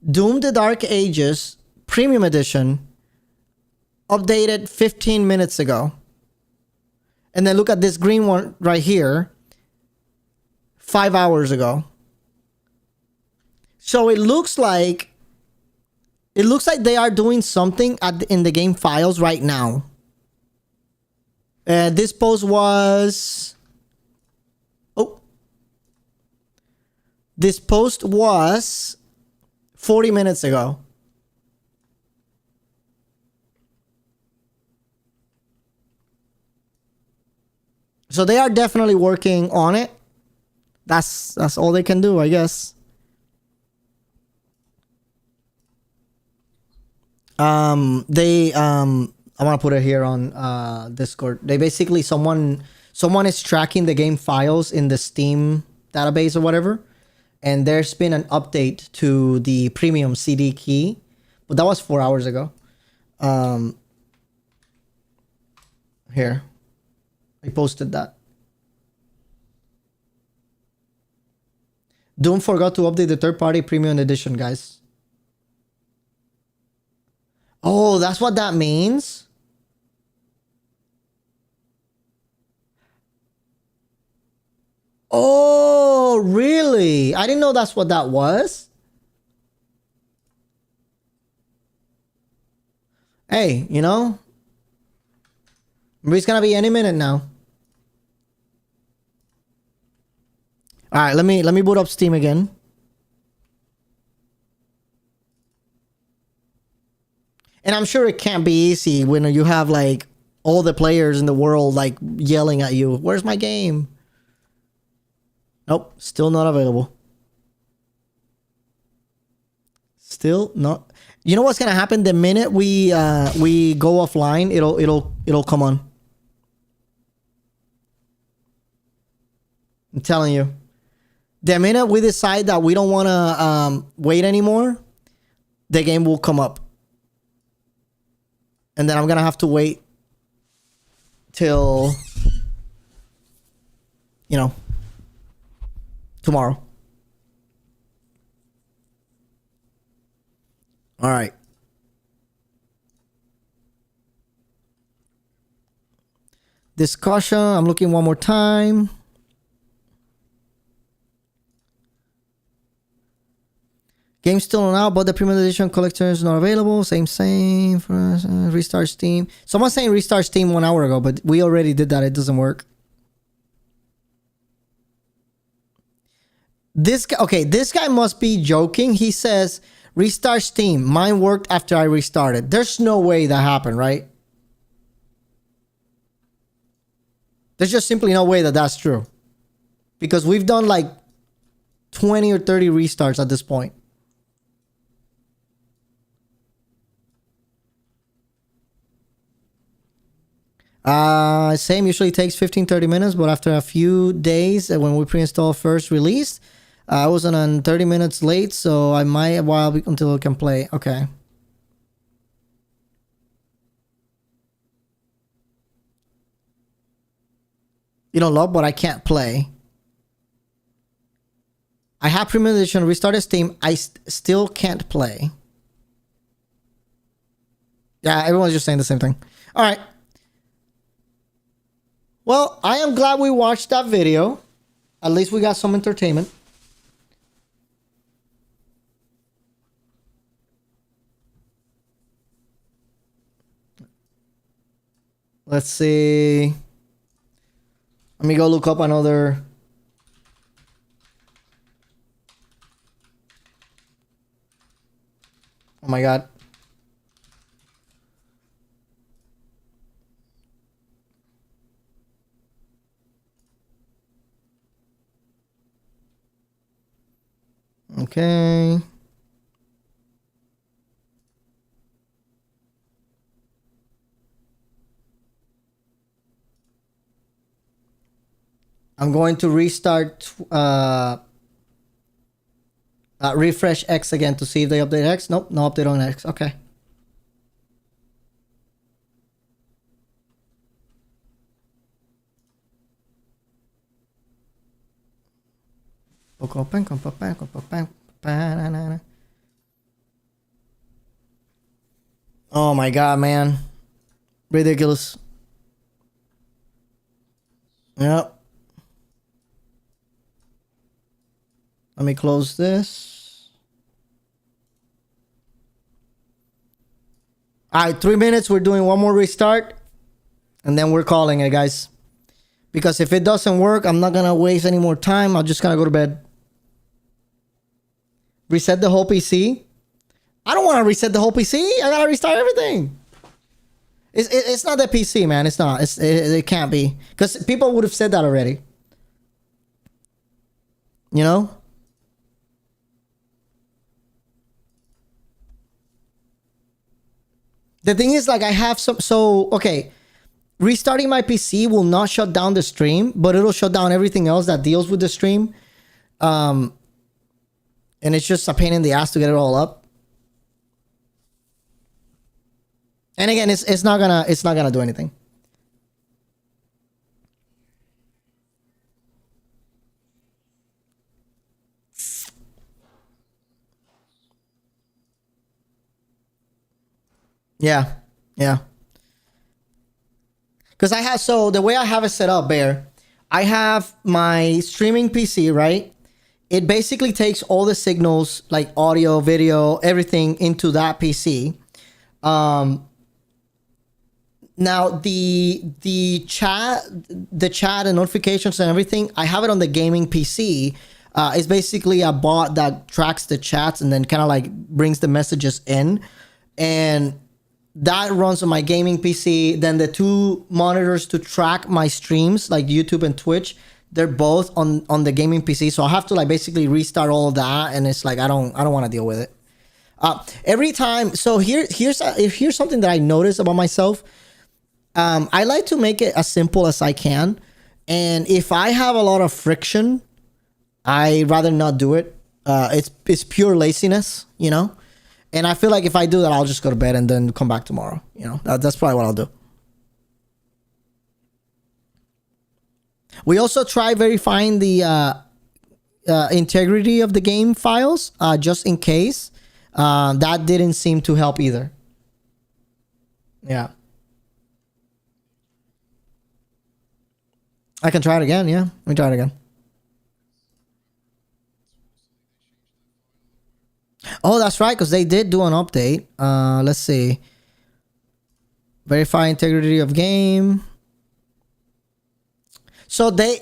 Doom the Dark Ages Premium Edition. Updated 15 minutes ago. And then look at this green one right here. 5 hours ago. So it looks like they are doing something in the game files right now. This post was... Oh. This post was 40 minutes ago. So they are definitely working on it. That's all they can do, I guess. I want to put it here on Discord. They basically someone is tracking the game files in the Steam database or whatever, and there's been an update to the premium CD key, but that was 4 hours ago. Here, I posted that. Doom forgot to update the third-party premium edition, guys. Oh, that's what that means? Oh, really? I didn't know that's what that was. Hey, you know? Maybe it's gonna be any minute now. All right, let me boot up Steam again. And I'm sure it can't be easy when you have like all the players in the world like yelling at you. Where's my game? Nope, still not available. Still not. You know what's gonna happen the minute we go offline? It'll come on. I'm telling you. The minute we decide that we don't want to wait anymore, the game will come up. And then I'm going to have to wait till, you know, tomorrow. All right. Discussion. I'm looking one more time. Game still on out, but the premium edition collector is not available. Same for restart Steam. Someone's saying restart Steam 1 hour ago, but we already did that. It doesn't work. This guy must be joking. He says Restart Steam. Mine worked after I restarted. There's no way that happened, right? There's just simply no way that that's true. Because we've done like 20 or 30 restarts at this point. Same, usually takes 15-30 minutes, but after a few days when we pre-install first release, I wasn't on 30 minutes late, so I might a while until it can play. Okay. You don't love, but I can't play. I have Premium Edition, restarted Steam. I still can't play. Yeah, everyone's just saying the same thing. All right. Well, I am glad we watched that video. At least we got some entertainment. Let's see. Let me go look up another. Oh my God. Okay. I'm going to restart refresh X again to see if they update X. Nope, no update on X. Okay. Oh my God, man. Ridiculous. Yep. Let me close this. All right, 3 minutes. We're doing one more restart. And then we're calling it, guys. Because if it doesn't work, I'm not going to waste any more time. I'm just going to go to bed. Reset the whole PC. I don't want to reset the whole PC. I got to restart everything. It's not the PC, man. It's not. It can't be. Because people would have said that already. You know? The thing is, like, I have some... So, okay. Restarting my PC will not shut down the stream, but it'll shut down everything else that deals with the stream. And it's just a pain in the ass to get it all up. And again, it's not gonna do anything. Yeah, yeah. Because I have, so the way I have it set up, Bear, I have my streaming PC, right? It basically takes all the signals, like audio, video, everything into that PC. Now the chat and notifications and everything, I have it on the gaming PC. It's basically a bot that tracks the chats and then kind of like brings the messages in, and that runs on my gaming PC. Then the two monitors to track my streams, like YouTube and Twitch, they're both on the gaming PC. So I have to like basically restart all of that, and it's like I don't want to deal with it. Every time. So here's something that I noticed about myself. I like to make it as simple as I can, and if I have a lot of friction, I rather not do it. It's pure laziness, you know. And I feel like if I do that, I'll just go to bed and then come back tomorrow. You know, that's probably what I'll do. We also try verifying the integrity of the game files, just in case. That didn't seem to help either. Yeah. I can try it again, yeah. Let me try it again. Oh, that's right, because they did do an update. Let's see. Verify integrity of game. So they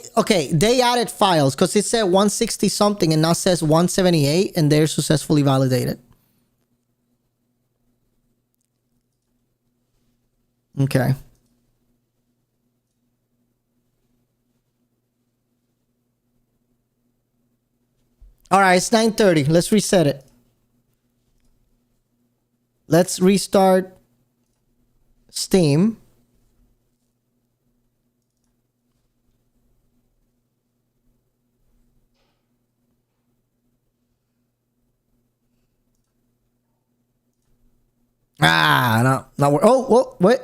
added files because it said 160 something and now says 178, and they're successfully validated. Okay. All right, it's 9:30. Let's reset it. Let's restart Steam. No. Oh, wait.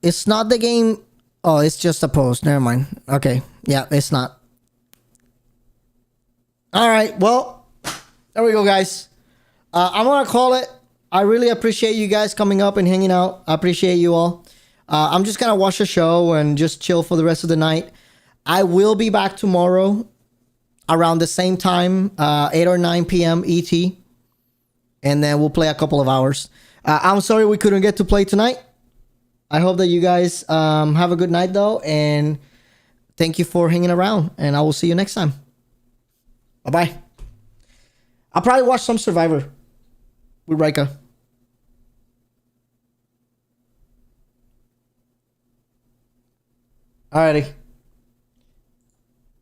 It's not the game. Oh, it's just a post. Never mind. Okay. Yeah, it's not. All right. Well, there we go, guys. I'm gonna call it. I really appreciate you guys coming up and hanging out. I appreciate you all. I'm just gonna watch the show and just chill for the rest of the night. I will be back tomorrow around the same time, 8 or 9 p.m. ET. And then we'll play a couple of hours. I'm sorry we couldn't get to play tonight. I hope that you guys have a good night, though. And thank you for hanging around. And I will see you next time. Bye-bye. I'll probably watch some Survivor with Rika. Alrighty.